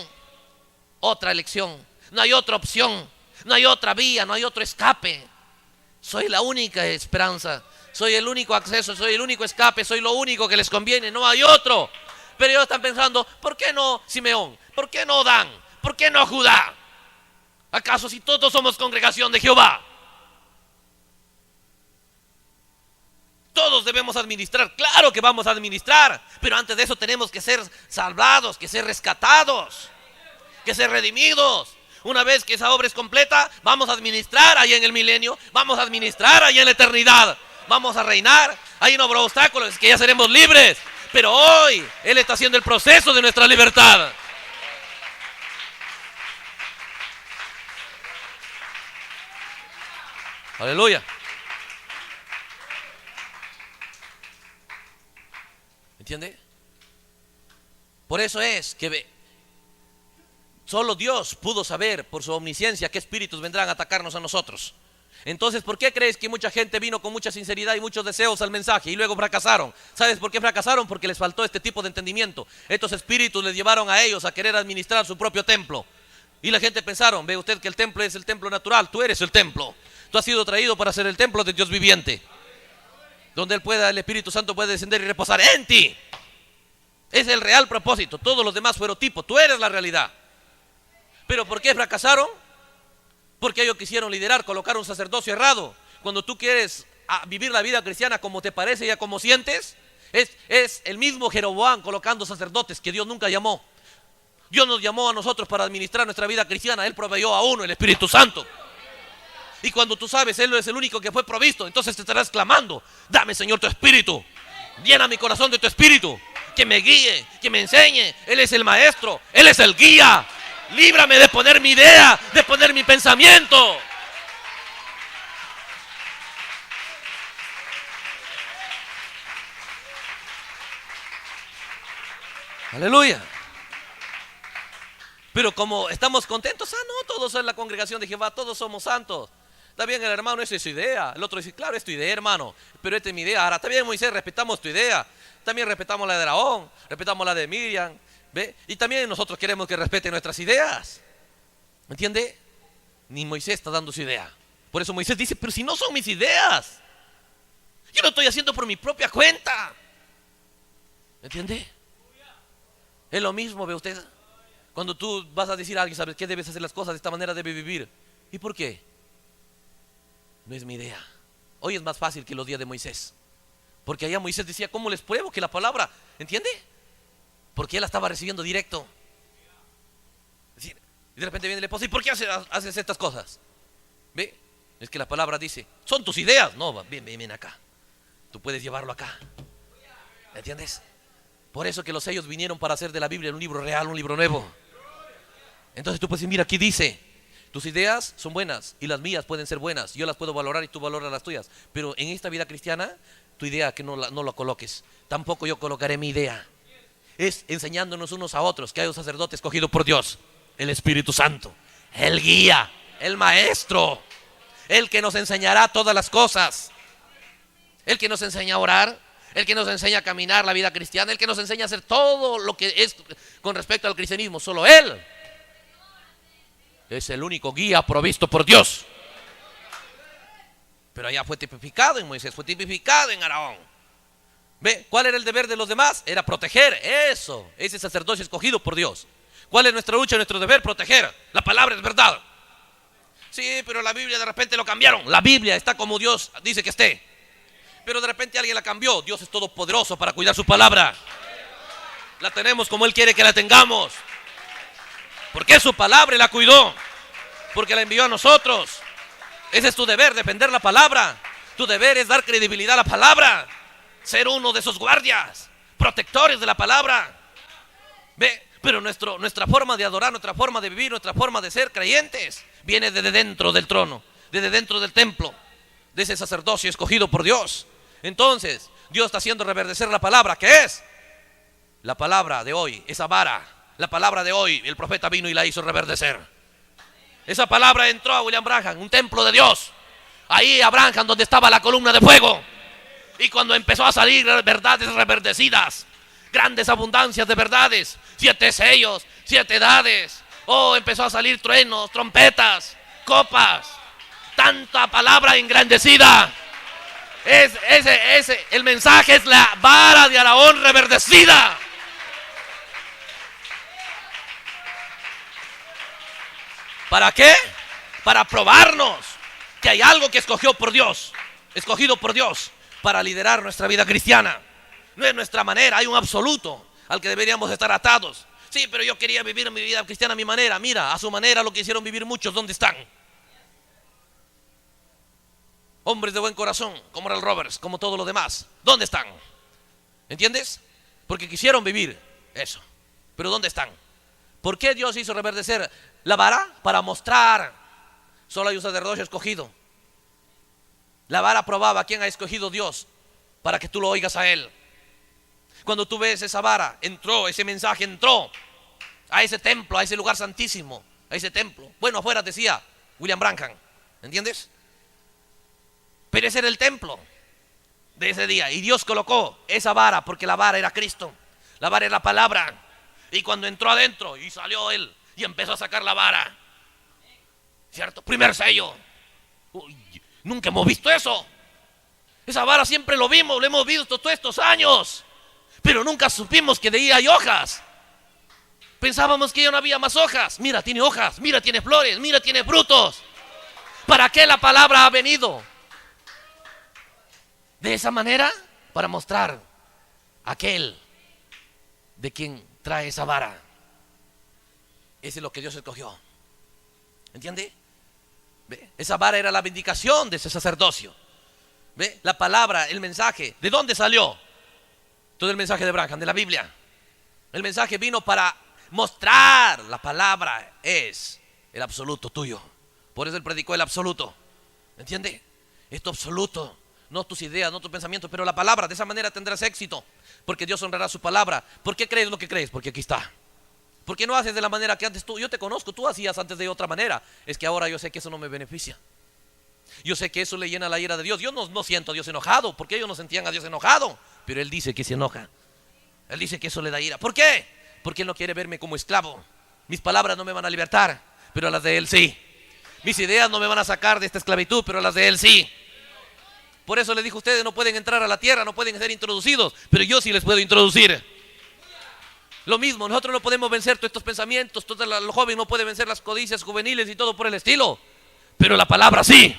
Otra elección. No hay otra opción. No hay otra vía, no hay otro escape. Soy la única esperanza. Soy el único acceso, soy el único escape, soy lo único que les conviene, no hay otro. Pero ellos están pensando, ¿por qué no Simeón? ¿Por qué no Dan? ¿Por qué no Judá? ¿Acaso si todos somos congregación de Jehová? Todos debemos administrar, claro que vamos a administrar, pero antes de eso tenemos que ser salvados, que ser rescatados, que ser redimidos. Una vez que esa obra es completa, vamos a administrar ahí en el milenio, vamos a administrar ahí en la eternidad, vamos a reinar. Ahí no habrá obstáculos, es que ya seremos libres. Pero hoy Él está haciendo el proceso de nuestra libertad. Aleluya. ¿Entiende? Por eso es que solo Dios pudo saber por su omnisciencia qué espíritus vendrán a atacarnos a nosotros. Entonces, ¿por qué crees que mucha gente vino con mucha sinceridad y muchos deseos al mensaje y luego fracasaron? ¿Sabes por qué fracasaron? Porque les faltó este tipo de entendimiento. Estos espíritus les llevaron a ellos a querer administrar su propio templo. Y la gente pensaron, ve usted que el templo es el templo natural, tú eres el templo. Tú has sido traído para ser el templo de Dios viviente, donde el Espíritu Santo puede descender y reposar en ti. Es el real propósito. Todos los demás fueron tipo, tú eres la realidad. ¿Pero por qué fracasaron? Porque ellos quisieron liderar, colocar un sacerdocio errado. Cuando tú quieres vivir la vida cristiana como te parece y a como sientes, es el mismo Jeroboam colocando sacerdotes que Dios nunca llamó. Dios nos llamó a nosotros para administrar nuestra vida cristiana. Él proveyó a uno, el Espíritu Santo. Y cuando tú sabes, Él es el único que fue provisto, entonces te estarás clamando, dame Señor tu Espíritu, llena mi corazón de tu Espíritu, que me guíe, que me enseñe. Él es el maestro, Él es el guía. Líbrame de poner mi idea, de poner mi pensamiento. Aleluya. Pero como estamos contentos, no, todos en la congregación de Jehová, todos somos santos. Está bien, el hermano, esa es su idea. El otro dice, claro, es tu idea, hermano, pero esta es mi idea. Ahora, está bien, Moisés, respetamos tu idea. También respetamos la de Aarón, respetamos la de Miriam, ¿ve? Y también nosotros queremos que respeten nuestras ideas. ¿Me entiende? Ni Moisés está dando su idea. Por eso Moisés dice, pero si no son mis ideas, yo lo estoy haciendo por mi propia cuenta. ¿Me entiende? Es lo mismo, ve usted. Cuando tú vas a decir a alguien, ¿sabes qué? Debes hacer las cosas de esta manera, debe vivir. ¿Y por qué? No es mi idea. Hoy es más fácil que los días de Moisés. Porque allá Moisés decía, ¿cómo les pruebo que la palabra? ¿Entiende? Porque él la estaba recibiendo directo. Es decir, y de repente viene el esposo, ¿y por qué haces estas cosas? ¿Ve? Es que la palabra dice, son tus ideas. No, ven acá. Tú puedes llevarlo acá. ¿Me entiendes? Por eso que los sellos vinieron para hacer de la Biblia un libro real, un libro nuevo. Entonces tú puedes decir, mira, aquí dice, tus ideas son buenas y las mías pueden ser buenas. Yo las puedo valorar y tú valoras las tuyas. Pero en esta vida cristiana, tu idea que no la coloques. Tampoco yo colocaré mi idea. Es enseñándonos unos a otros que hay un sacerdote escogido por Dios, el Espíritu Santo, el guía, el maestro, el que nos enseñará todas las cosas, el que nos enseña a orar, el que nos enseña a caminar la vida cristiana, el que nos enseña a hacer todo lo que es con respecto al cristianismo. Solo Él es el único guía provisto por Dios. Pero allá fue tipificado en Moisés, fue tipificado en Aarón. ¿Ve? ¿Cuál era el deber de los demás? Era proteger eso, ese sacerdocio escogido por Dios. ¿Cuál es nuestra lucha, nuestro deber? Proteger. La palabra es verdad. Sí, pero la Biblia de repente lo cambiaron. La Biblia está como Dios dice que esté. Pero de repente alguien la cambió. Dios es todopoderoso para cuidar su palabra. La tenemos como Él quiere que la tengamos. Porque su palabra la cuidó. Porque la envió a nosotros. Ese es tu deber, defender la palabra. Tu deber es dar credibilidad a la palabra. Ser uno de esos guardias, protectores de la palabra. ¿Ve? Pero nuestra forma de adorar, nuestra forma de vivir, nuestra forma de ser creyentes viene desde dentro del trono, desde dentro del templo, de ese sacerdocio escogido por Dios. Entonces, Dios está haciendo reverdecer la palabra. ¿Qué es? La palabra de hoy, esa vara. La palabra de hoy, el profeta vino y la hizo reverdecer. Esa palabra entró a William Branham, un templo de Dios. Ahí a Branham donde estaba la columna de fuego. Y cuando empezó a salir verdades reverdecidas, grandes abundancias de verdades, 7 sellos, 7 edades. Empezó a salir truenos, trompetas, copas. Tanta palabra engrandecida. El mensaje es la vara de Aarón reverdecida. ¿Para qué? Para probarnos que hay algo que escogido por Dios, para liderar nuestra vida cristiana. No es nuestra manera, hay un absoluto al que deberíamos estar atados. Sí, pero yo quería vivir mi vida cristiana a mi manera. Mira, a su manera lo quisieron vivir muchos. ¿Dónde están? Hombres de buen corazón, como Oral Roberts, como todos los demás. ¿Dónde están? ¿Entiendes? Porque quisieron vivir eso. Pero ¿dónde están? ¿Por qué Dios hizo reverdecer la vara? Para mostrar. Solo hay un sacerdocio escogido. La vara probaba a quién ha escogido Dios para que tú lo oigas a Él. Cuando tú ves esa vara, ese mensaje entró a ese templo, a ese lugar santísimo, a ese templo. Bueno, afuera decía William Branham, ¿entiendes? Pero ese era el templo de ese día. Y Dios colocó esa vara porque la vara era Cristo. La vara era la palabra. Y cuando entró adentro y salió Él y empezó a sacar la vara, ¿cierto? Primer sello. Uy, nunca hemos visto eso. Esa vara siempre lo vimos, lo hemos visto todos estos años. Pero nunca supimos que de ahí hay hojas. Pensábamos que ya no había más hojas. Mira, tiene hojas, mira, tiene flores, mira, tiene frutos. ¿Para qué la palabra ha venido? De esa manera, para mostrar aquel de quien trae esa vara. Ese es lo que Dios escogió. ¿Entiende? ¿Ve? Esa vara era la vindicación de ese sacerdocio. ¿Ve? La palabra, el mensaje, ¿de dónde salió? Todo el mensaje de Branham, de la Biblia. El mensaje vino para mostrar la palabra es el absoluto tuyo. Por eso él predicó el absoluto. ¿Entiende? Esto absoluto, no tus ideas, no tus pensamientos, pero la palabra. De esa manera tendrás éxito, porque Dios honrará su palabra. ¿Por qué crees lo que crees? Porque aquí está. ¿Por qué no haces de la manera que antes tú? Yo te conozco, tú hacías antes de otra manera. Es que ahora yo sé que eso no me beneficia. Yo sé que eso le llena la ira de Dios. Yo no siento a Dios enojado, porque ellos no sentían a Dios enojado. Pero Él dice que se enoja. Él dice que eso le da ira. ¿Por qué? Porque Él no quiere verme como esclavo. Mis palabras no me van a libertar, pero las de Él sí. Mis ideas no me van a sacar de esta esclavitud, pero las de Él sí. Por eso le dijo: ustedes no pueden entrar a la tierra, no pueden ser introducidos, pero yo sí les puedo introducir. Lo mismo, nosotros no podemos vencer todos estos pensamientos, todo el joven no puede vencer las codicias juveniles y todo por el estilo, pero la palabra sí,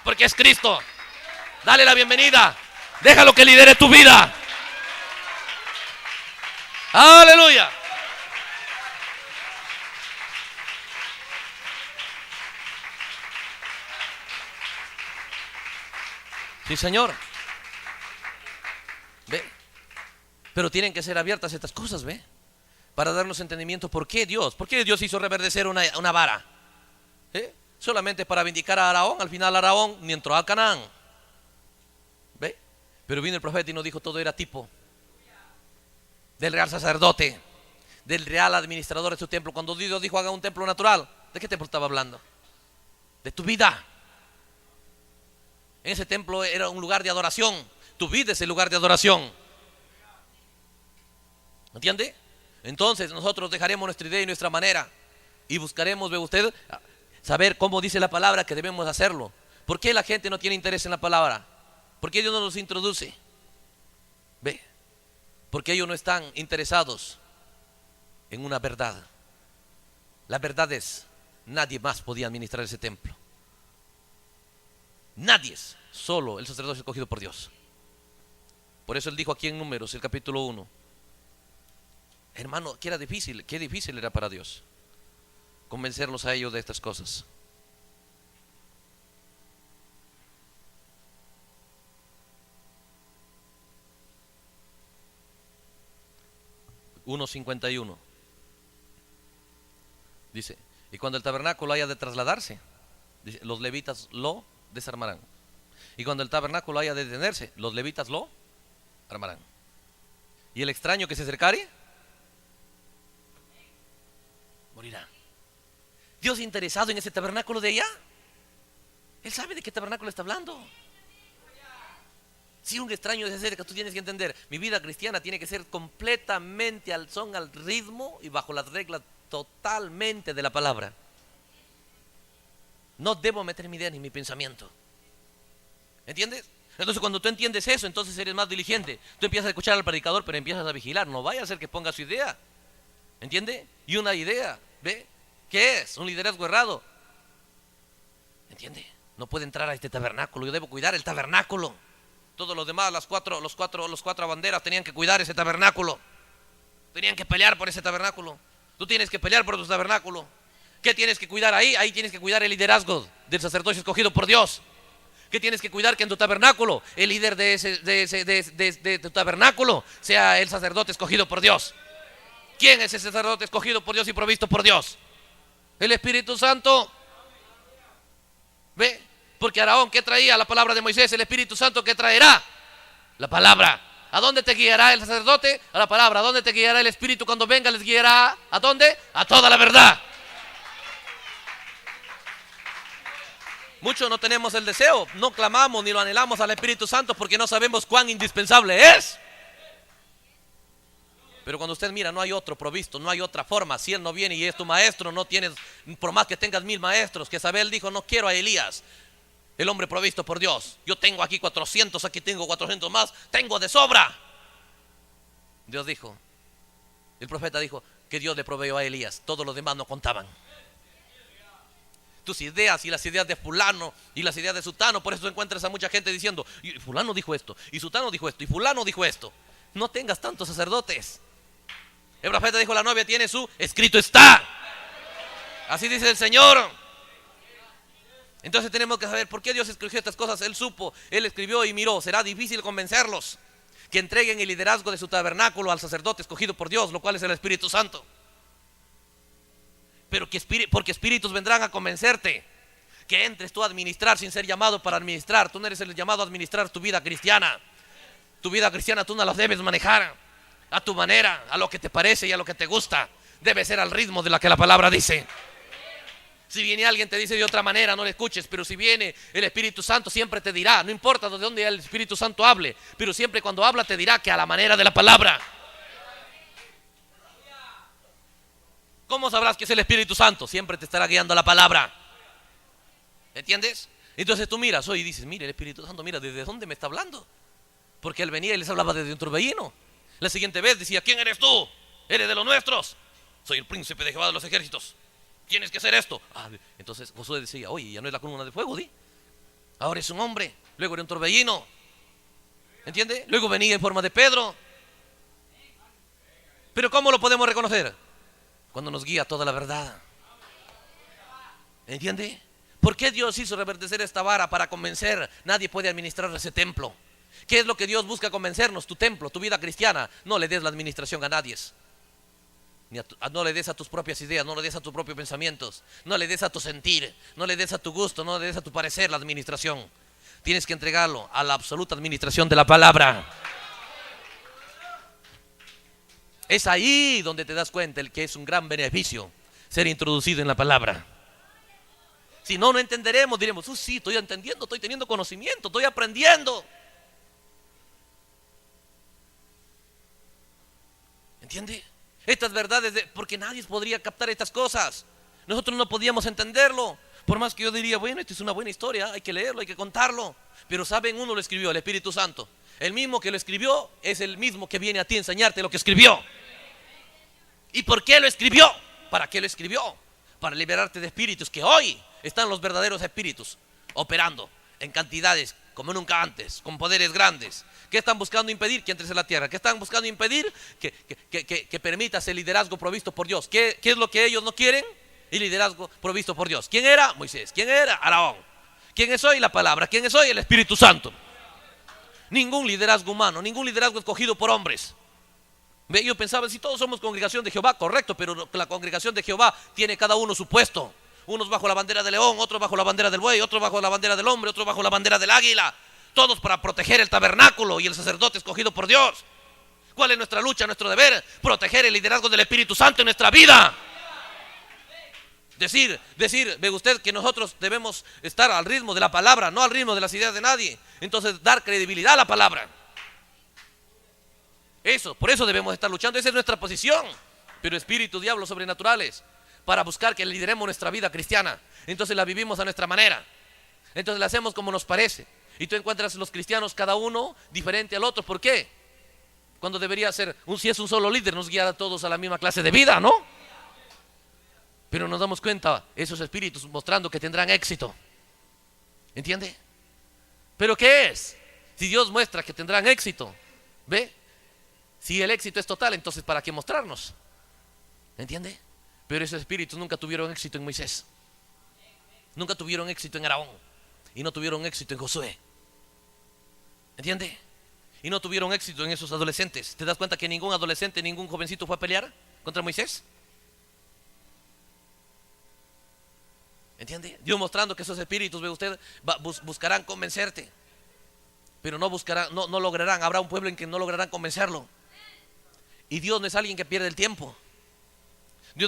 porque es Cristo. Dale la bienvenida, déjalo que lidere tu vida. Aleluya. Sí, Señor. Ve. Pero tienen que ser abiertas estas cosas, ¿ve? Para darnos entendimiento. ¿Por qué Dios hizo reverdecer una vara? Solamente para vindicar a Aarón. Al final Aarón ni entró a Canaán, ¿ve? Pero vino el profeta y nos dijo: todo era tipo del real sacerdote, del real administrador de su templo. Cuando Dios dijo: haga un templo natural, ¿de qué templo estaba hablando? De tu vida. En ese templo era un lugar de adoración. Tu vida es el lugar de adoración. ¿Entiende? Entonces nosotros dejaremos nuestra idea y nuestra manera y buscaremos, ve usted, saber cómo dice la palabra que debemos hacerlo. ¿Por qué la gente no tiene interés en la palabra? ¿Por qué Dios no los introduce? Ve, porque ellos no están interesados en una verdad. La verdad es: nadie más podía administrar ese templo. Nadie, solo el sacerdote escogido por Dios. Por eso Él dijo aquí en Números, el capítulo 1. Hermano, qué difícil era para Dios convencerlos a ellos de estas cosas. (1:51) dice: y cuando el tabernáculo haya de trasladarse, dice, los levitas lo desarmarán. Y cuando el tabernáculo haya de detenerse, los levitas lo armarán. Y el extraño que se acercare morirá. Dios interesado en ese tabernáculo de allá. Él sabe de qué tabernáculo está hablando. Si un extraño se acerca, tú tienes que entender: mi vida cristiana tiene que ser completamente al son, al ritmo y bajo las reglas totalmente de la palabra. No debo meter mi idea ni mi pensamiento. ¿Entiendes? Entonces cuando tú entiendes eso, entonces eres más diligente. Tú empiezas a escuchar al predicador, pero empiezas a vigilar. No vaya a ser que ponga su idea. ¿Entiende? Y una idea, ¿ve? ¿Qué es? Un liderazgo errado. ¿Entiende? No puede entrar a este tabernáculo. Yo debo cuidar el tabernáculo. Todos los demás, los cuatro banderas tenían que cuidar ese tabernáculo. Tenían que pelear por ese tabernáculo. Tú tienes que pelear por tu tabernáculo. ¿Qué tienes que cuidar ahí? Ahí tienes que cuidar el liderazgo del sacerdocio escogido por Dios. ¿Qué tienes que cuidar? Que en tu tabernáculo el líder de tu tabernáculo sea el sacerdote escogido por Dios. ¿Quién es ese sacerdote escogido por Dios y provisto por Dios? El Espíritu Santo. ¿Ve? Porque Aarón, ¿qué traía? La palabra de Moisés. El Espíritu Santo, ¿qué traerá? La palabra. ¿A dónde te guiará el sacerdote? A la palabra. ¿A dónde te guiará el Espíritu cuando venga? Les guiará. ¿A dónde? A toda la verdad. Muchos no tenemos el deseo, no clamamos ni lo anhelamos al Espíritu Santo porque no sabemos cuán indispensable es. Pero cuando usted mira, no hay otro provisto, no hay otra forma. Si Él no viene y es tu maestro, no tienes, por más que tengas 1000 maestros. Que Jezabel dijo: no quiero a Elías, el hombre provisto por Dios. Yo tengo aquí 400, aquí tengo 400 más, tengo de sobra. Dios dijo, el profeta dijo que Dios le proveyó a Elías, todos los demás no contaban. Tus ideas y las ideas de fulano y las ideas de sutano. Por eso encuentras a mucha gente diciendo: y fulano dijo esto, y sutano dijo esto, y fulano dijo esto. No tengas tantos sacerdotes. El profeta dijo: la novia tiene su escrito está. Así dice el Señor. Entonces tenemos que saber por qué Dios escogió estas cosas. Él supo, Él escribió y miró. Será difícil convencerlos que entreguen el liderazgo de su tabernáculo al sacerdote escogido por Dios, lo cual es el Espíritu Santo. Pero porque espíritus vendrán a convencerte que entres tú a administrar sin ser llamado para administrar. Tú no eres el llamado a administrar tu vida cristiana. Tu vida cristiana tú no la debes manejar a tu manera, a lo que te parece y a lo que te gusta. Debe ser al ritmo de la que la palabra dice. Si viene alguien te dice de otra manera, no le escuches. Pero si viene el Espíritu Santo, siempre te dirá. No importa de dónde el Espíritu Santo hable, pero siempre cuando habla te dirá que a la manera de la palabra. ¿Cómo sabrás que es el Espíritu Santo? Siempre te estará guiando la palabra. ¿Entiendes? Entonces tú miras hoy y dices, mire el Espíritu Santo, mira, ¿desde dónde me está hablando? Porque él venía y les hablaba desde un torbellino. La siguiente vez decía, ¿quién eres tú? ¿Eres de los nuestros? Soy el príncipe de Jehová de los ejércitos. Tienes que hacer esto. Entonces Josué decía, oye, ya no es la columna de fuego, ¿sí? Ahora es un hombre. Luego era un torbellino. ¿Entiende? Luego venía en forma de Pedro. Pero ¿cómo lo podemos reconocer? Cuando nos guía toda la verdad. ¿Entiende? ¿Por qué Dios hizo reverdecer esta vara para convencer? Nadie puede administrar ese templo. ¿Qué es lo que Dios busca convencernos? Tu templo, tu vida cristiana. No le des la administración a nadie. No le des a tus propias ideas, no le des a tus propios pensamientos, no le des a tu sentir, no le des a tu gusto, no le des a tu parecer la administración. Tienes que entregarlo a la absoluta administración de la palabra. Es ahí donde te das cuenta el que es un gran beneficio ser introducido en la palabra. Si no, no entenderemos, diremos, sí, estoy entendiendo, estoy teniendo conocimiento, estoy aprendiendo. ¿Entiende? Estas verdades, porque nadie podría captar estas cosas. Nosotros no podíamos entenderlo. Por más que yo diría, bueno, esto es una buena historia, hay que leerlo, hay que contarlo. Pero saben, uno lo escribió, el Espíritu Santo. El mismo que lo escribió es el mismo que viene a ti a enseñarte lo que escribió. ¿Y por qué lo escribió? ¿Para qué lo escribió? Para liberarte de espíritus, que hoy están los verdaderos espíritus operando en cantidades como nunca antes, con poderes grandes. ¿Qué están buscando impedir? Que entres en la tierra. ¿Qué están buscando impedir? Que permitas el liderazgo provisto por Dios. ¿Qué es lo que ellos no quieren? El liderazgo provisto por Dios. ¿Quién era? Moisés. ¿Quién era? Aarón. ¿Quién es hoy? La palabra. ¿Quién es hoy? El Espíritu Santo. Ningún liderazgo humano, ningún liderazgo escogido por hombres. Yo pensaba, si todos somos congregación de Jehová, correcto, pero la congregación de Jehová tiene cada uno su puesto. Unos bajo la bandera del león, otros bajo la bandera del buey, otros bajo la bandera del hombre, otros bajo la bandera del águila. Todos para proteger el tabernáculo y el sacerdote escogido por Dios. ¿Cuál es nuestra lucha, nuestro deber? Proteger el liderazgo del Espíritu Santo en nuestra vida. Decir, ve usted que nosotros debemos estar al ritmo de la palabra, no al ritmo de las ideas de nadie. Entonces dar credibilidad a la palabra. Por eso debemos estar luchando, esa es nuestra posición. Pero espíritus, diablos sobrenaturales, para buscar que lideremos nuestra vida cristiana. Entonces la vivimos a nuestra manera. Entonces la hacemos como nos parece. Y tú encuentras los cristianos cada uno diferente al otro. ¿Por qué? Cuando debería ser, si es un solo líder, nos guiará a todos a la misma clase de vida, ¿no? Pero nos damos cuenta, esos espíritus mostrando que tendrán éxito. ¿Entiende? ¿Pero qué es? Si Dios muestra que tendrán éxito, ¿ve? Si el éxito es total, entonces ¿para qué mostrarnos? ¿Entiende? Pero esos espíritus nunca tuvieron éxito en Moisés. Nunca tuvieron éxito en Aarón. Y no tuvieron éxito en Josué. ¿Entiende? Y no tuvieron éxito en esos adolescentes. ¿Te das cuenta que ningún adolescente, ningún jovencito fue a pelear contra Moisés? ¿Entiende? Dios mostrando que esos espíritus, ve usted, buscarán convencerte. Pero no lograrán. Habrá un pueblo en que no lograrán convencerlo. Y Dios no es alguien que pierde el tiempo.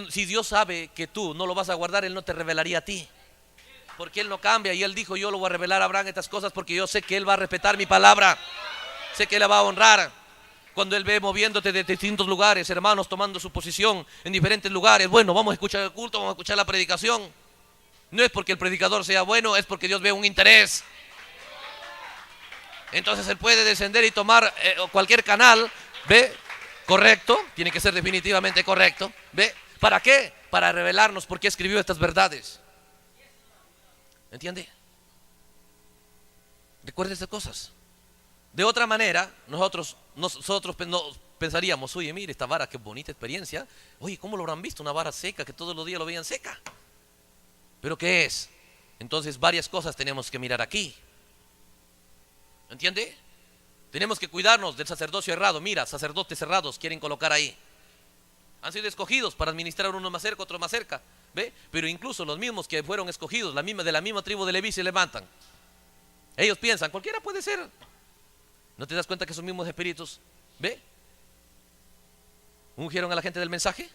Si Dios sabe que tú no lo vas a guardar, Él no te revelaría a ti. Porque Él no cambia, y Él dijo, yo lo voy a revelar a Abraham estas cosas porque yo sé que Él va a respetar mi palabra. Sé que Él la va a honrar. Cuando Él ve moviéndote de distintos lugares, hermanos tomando su posición en diferentes lugares, bueno, vamos a escuchar el culto, vamos a escuchar la predicación. No es porque el predicador sea bueno, es porque Dios ve un interés. Entonces Él puede descender y tomar cualquier canal, ¿ve? Correcto, tiene que ser definitivamente correcto, ¿ve? ¿Para qué? Para revelarnos por qué escribió estas verdades. ¿Entiende? Recuerde estas cosas. De otra manera, nosotros pensaríamos, oye, mire esta vara, qué bonita experiencia. Oye, ¿cómo lo habrán visto? Una vara seca, que todos los días lo veían seca. ¿Pero qué es? Entonces varias cosas tenemos que mirar aquí. ¿Entiende? Tenemos que cuidarnos del sacerdocio errado. Mira, sacerdotes errados quieren colocar ahí. Han sido escogidos para administrar, uno más cerca, otro más cerca. ¿Ve? Pero incluso los mismos que fueron escogidos, de la misma tribu de Leví, se levantan. Ellos piensan, cualquiera puede ser. ¿No te das cuenta que esos mismos espíritus, ve, ungieron a la gente del mensaje?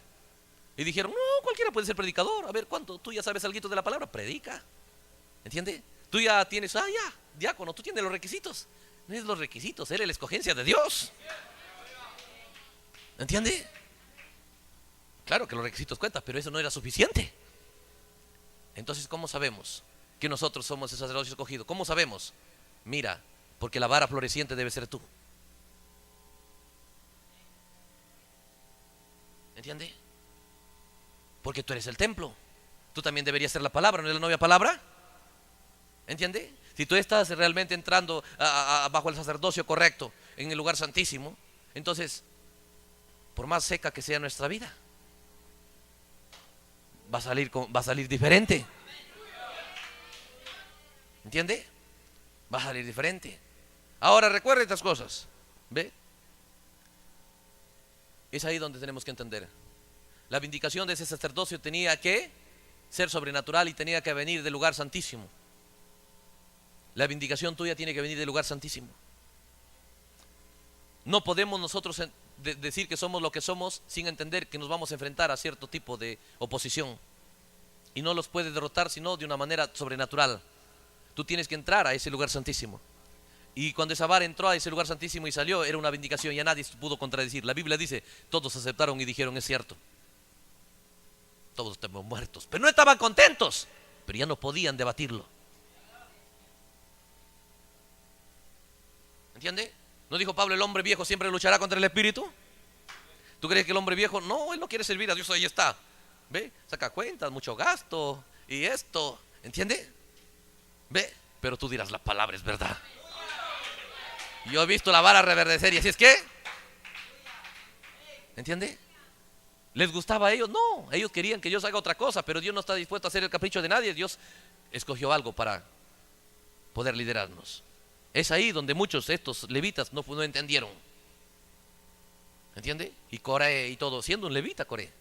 Y dijeron, no, cualquiera puede ser predicador. A ver, ¿cuánto? Tú ya sabes algo de la palabra, predica. ¿Entiende? Tú ya tienes, ya, diácono, tú tienes los requisitos. No es los requisitos, eres la escogencia de Dios. ¿Entiende? Claro que los requisitos cuentan, pero eso no era suficiente. Entonces, ¿cómo sabemos que nosotros somos el sacerdocio escogido? ¿Cómo sabemos? Mira, porque la vara floreciente debe ser tú. ¿Entiende? Porque tú eres el templo. Tú también deberías ser la palabra, ¿no es la novia palabra? ¿Entiende? Si tú estás realmente entrando bajo el sacerdocio correcto, en el lugar santísimo, entonces, por más seca que sea nuestra vida, va a salir diferente. ¿Entiende? Va a salir diferente. Ahora recuerda estas cosas. ¿Ve? Es ahí donde tenemos que entender. La vindicación de ese sacerdocio tenía que ser sobrenatural y tenía que venir del lugar santísimo. La vindicación tuya tiene que venir del lugar santísimo. No podemos nosotros decir que somos lo que somos sin entender que nos vamos a enfrentar a cierto tipo de oposición. Y no los puedes derrotar sino de una manera sobrenatural. Tú tienes que entrar a ese lugar santísimo. Y cuando esa vara entró a ese lugar santísimo y salió, era una vindicación y a nadie pudo contradecir. La Biblia dice, todos aceptaron y dijeron, es cierto. Todos estamos muertos, pero no estaban contentos, pero ya no podían debatirlo. ¿Entiende? ¿No dijo Pablo, el hombre viejo siempre luchará contra el espíritu? ¿Tú crees que el hombre viejo, no, él no quiere servir a Dios, ahí está? ¿Ve? Saca cuentas, mucho gasto y esto, ¿entiende? ¿Ve? Pero tú dirás, la palabra es verdad. Yo he visto la vara reverdecer y así es que, ¿entiende? ¿Les gustaba a ellos? No, ellos querían que Dios haga otra cosa, pero Dios no está dispuesto a hacer el capricho de nadie. Dios escogió algo para poder liderarnos. Es ahí donde muchos de estos levitas no entendieron. ¿Entiende? Y Coré y todo, siendo un levita Coré.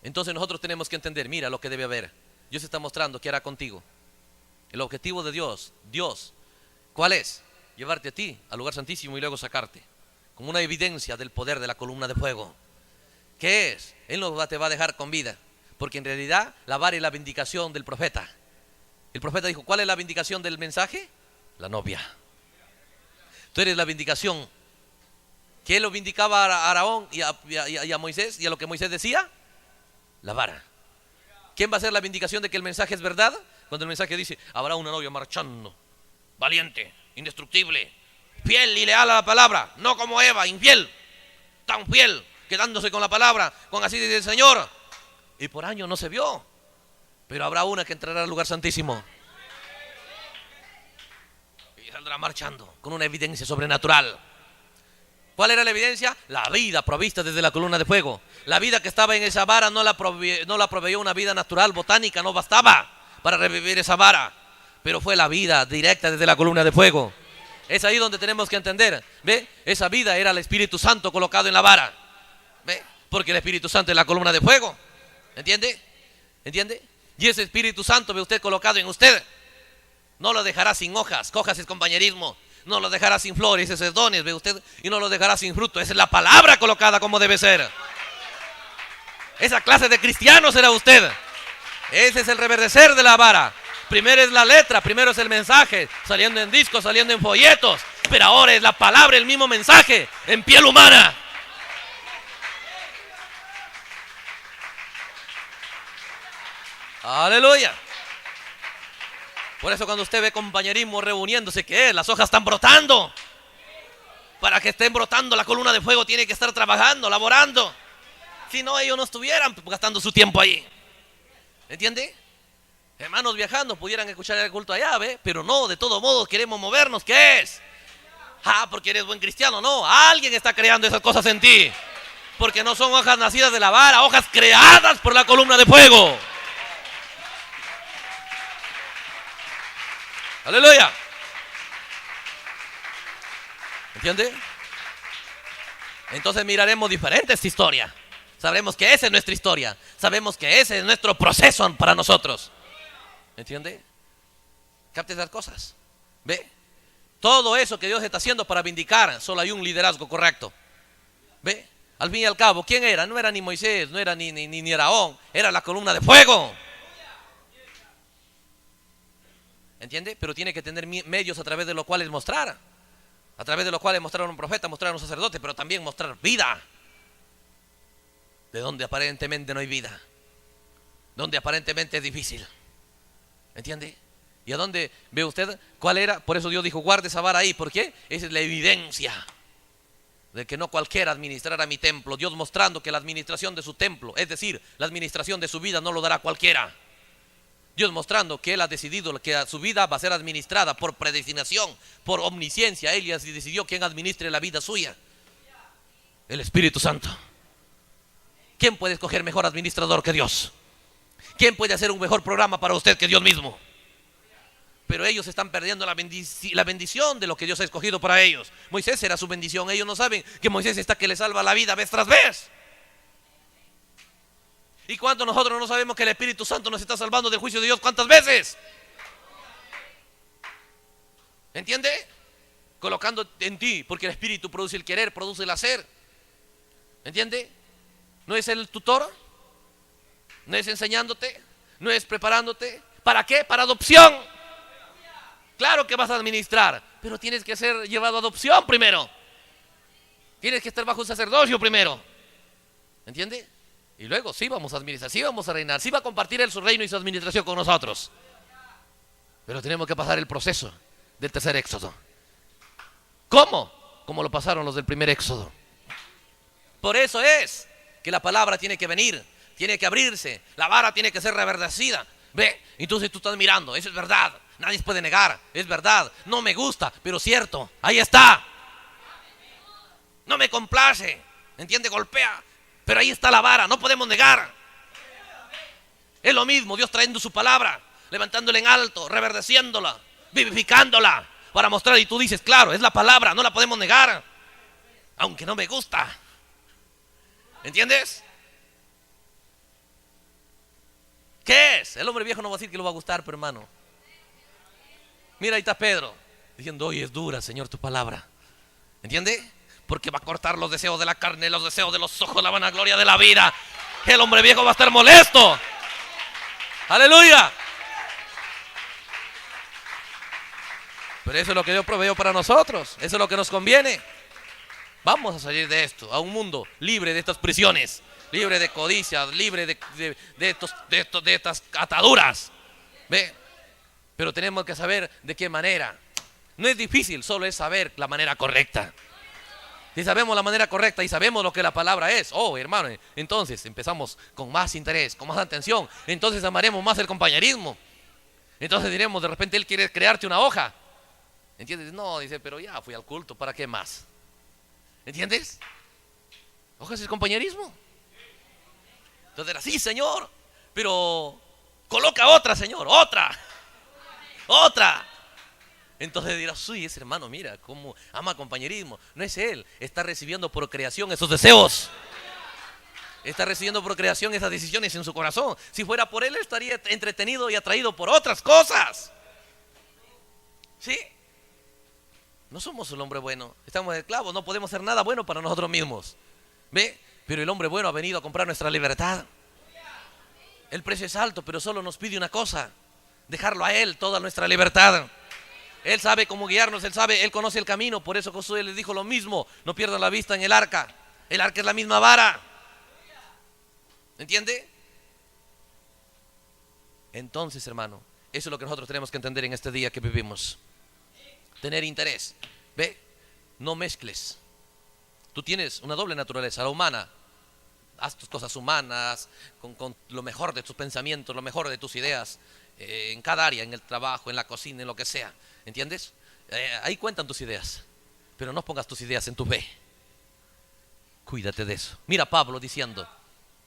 Entonces nosotros tenemos que entender, mira lo que debe haber. Dios está mostrando qué hará contigo. El objetivo de Dios, ¿cuál es? Llevarte a ti al lugar santísimo y luego sacarte. Como una evidencia del poder de la columna de fuego. ¿Qué es? Él no te va a dejar con vida. Porque en realidad la vara es la vindicación del profeta. El profeta dijo, ¿cuál es la vindicación del mensaje? La novia. Tú eres la vindicación. ¿Qué lo vindicaba a Aarón y a Moisés? ¿Y a lo que Moisés decía? La vara. ¿Quién va a ser la vindicación de que el mensaje es verdad? Cuando el mensaje dice, habrá una novia marchando, valiente, indestructible, fiel y leal a la palabra, no como Eva, infiel, tan fiel, quedándose con la palabra, con así dice el Señor. Y por años no se vio, pero habrá una que entrará al lugar santísimo y saldrá marchando con una evidencia sobrenatural. ¿Cuál era la evidencia? La vida provista desde la columna de fuego. La vida que estaba en esa vara no la proveyó una vida natural, botánica, no bastaba para revivir esa vara, pero fue la vida directa desde la columna de fuego. Es ahí donde tenemos que entender, ¿ve? Esa vida era el Espíritu Santo colocado en la vara, ¿ve? Porque el Espíritu Santo es la columna de fuego, ¿entiende? ¿Entiende? Y ese Espíritu Santo, ve usted, colocado en usted, no lo dejará sin hojas es compañerismo, no lo dejará sin flores, esos dones, ve usted, y no lo dejará sin fruto. Esa es la palabra colocada como debe ser. Esa clase de cristiano será usted. Ese es el reverdecer de la vara. Primero es la letra, primero es el mensaje, saliendo en discos, saliendo en folletos, pero ahora es la palabra, el mismo mensaje, en piel humana. Aleluya. Por eso cuando usted ve compañerismo reuniéndose, ¿qué es? Las hojas están brotando. Para que estén brotando, la columna de fuego tiene que estar trabajando, laborando. Si no, ellos no estuvieran gastando su tiempo ahí. ¿Entiende? Hermanos viajando pudieran escuchar el culto allá, ¿ve? Pero no, de todo modo queremos movernos. ¿Qué es? Porque eres buen cristiano. No, alguien está creando esas cosas en ti. Porque no son hojas nacidas de la vara, hojas creadas por la columna de fuego. Aleluya. ¿Entiende? Entonces miraremos diferente esta historia. Sabremos que esa es nuestra historia. Sabemos que ese es nuestro proceso para nosotros. ¿Entiende? Capte esas cosas. ¿Ve? Todo eso que Dios está haciendo para vindicar, solo hay un liderazgo correcto. ¿Ve? Al fin y al cabo, ¿quién era? No era ni Moisés, no era ni Aarón, era la columna de fuego. ¿Entiende? Pero tiene que tener medios a través de los cuales mostrar. A través de los cuales mostrar a un profeta, mostrar a un sacerdote, pero también mostrar vida. De donde aparentemente no hay vida. Donde aparentemente es difícil. ¿Entiende? ¿Y a dónde ve usted cuál era? Por eso Dios dijo, guarde esa vara ahí. ¿Por qué? Esa es la evidencia de que no cualquiera administrará mi templo. Dios mostrando que la administración de su templo, es decir, la administración de su vida, no lo dará cualquiera. Dios mostrando que Él ha decidido que su vida va a ser administrada por predestinación, por omnisciencia. Él ya decidió quién administre la vida suya. El Espíritu Santo. ¿Quién puede escoger mejor administrador que Dios? ¿Quién puede hacer un mejor programa para usted que Dios mismo? Pero ellos están perdiendo la bendición de lo que Dios ha escogido para ellos. Moisés era su bendición. Ellos no saben que Moisés está que le salva la vida vez tras vez. ¿Y cuánto nosotros no sabemos que el Espíritu Santo nos está salvando del juicio de Dios? ¿Cuántas veces? ¿Entiende? Colocando en ti, porque el Espíritu produce el querer, produce el hacer. ¿Entiende? ¿No es el tutor? ¿No es enseñándote? ¿No es preparándote? ¿Para qué? Para adopción. Claro que vas a administrar, pero tienes que ser llevado a adopción primero. Tienes que estar bajo un sacerdocio primero. ¿Entiende? Y luego sí vamos a administrar, sí vamos a reinar, sí va a compartir Él su reino y su administración con nosotros. Pero tenemos que pasar el proceso del tercer éxodo. ¿Cómo? Como lo pasaron los del primer éxodo. Por eso es que la palabra tiene que venir, tiene que abrirse, la vara tiene que ser reverdecida. Ve, entonces tú estás mirando, eso es verdad, nadie puede negar, es verdad, no me gusta, pero cierto, ahí está. No me complace, ¿entiende? Golpea, pero ahí está la vara, no podemos negar. Es lo mismo, Dios trayendo su palabra, levantándola en alto, reverdeciéndola, vivificándola, para mostrar, y tú dices, claro, es la palabra, no la podemos negar, aunque no me gusta. ¿Entiendes? ¿Qué es? El hombre viejo no va a decir que le va a gustar, pero hermano. Mira, ahí está Pedro, diciendo, hoy es dura, Señor, tu palabra. ¿Entiende? Porque va a cortar los deseos de la carne, los deseos de los ojos, la vanagloria de la vida. El hombre viejo va a estar molesto. Aleluya. Pero eso es lo que Dios proveyó para nosotros. Eso es lo que nos conviene. Vamos a salir de esto, a un mundo libre de estas prisiones, libre de codicias, libre de estas ataduras. ¿Ve? Pero tenemos que saber de qué manera. No es difícil, solo es saber la manera correcta. Si sabemos la manera correcta y sabemos lo que la palabra es, oh hermano, entonces empezamos con más interés, con más atención. Entonces amaremos más el compañerismo. Entonces diremos, de repente Él quiere crearte una hoja. ¿Entiendes? No, dice, pero ya fui al culto, ¿para qué más? ¿Entiendes? Hojas el compañerismo. Entonces era, sí, Señor, pero coloca otra, Señor, otra. Entonces dirás, sí, ese hermano, mira cómo ama compañerismo. No es él, está recibiendo por creación esos deseos. Está recibiendo por creación esas decisiones en su corazón. Si fuera por él, estaría entretenido y atraído por otras cosas. ¿Sí? No somos el hombre bueno, estamos esclavos, no podemos hacer nada bueno para nosotros mismos. ¿Ve? Pero el hombre bueno ha venido a comprar nuestra libertad. El precio es alto, pero solo nos pide una cosa: dejarlo a Él, toda nuestra libertad. Él sabe cómo guiarnos, Él conoce el camino. Por eso Josué les dijo lo mismo: no pierdan la vista en el arca. El arca es la misma vara. ¿Entiende? Entonces, hermano, eso es lo que nosotros tenemos que entender en este día que vivimos. Tener interés. Ve, no mezcles. Tú tienes una doble naturaleza, la humana. Haz tus cosas humanas, con lo mejor de tus pensamientos, lo mejor de tus ideas, en cada área, en el trabajo, en la cocina, en lo que sea. ¿Entiendes? Ahí cuentan tus ideas, pero no pongas tus ideas en tu fe. Cuídate de eso. Mira Pablo diciendo,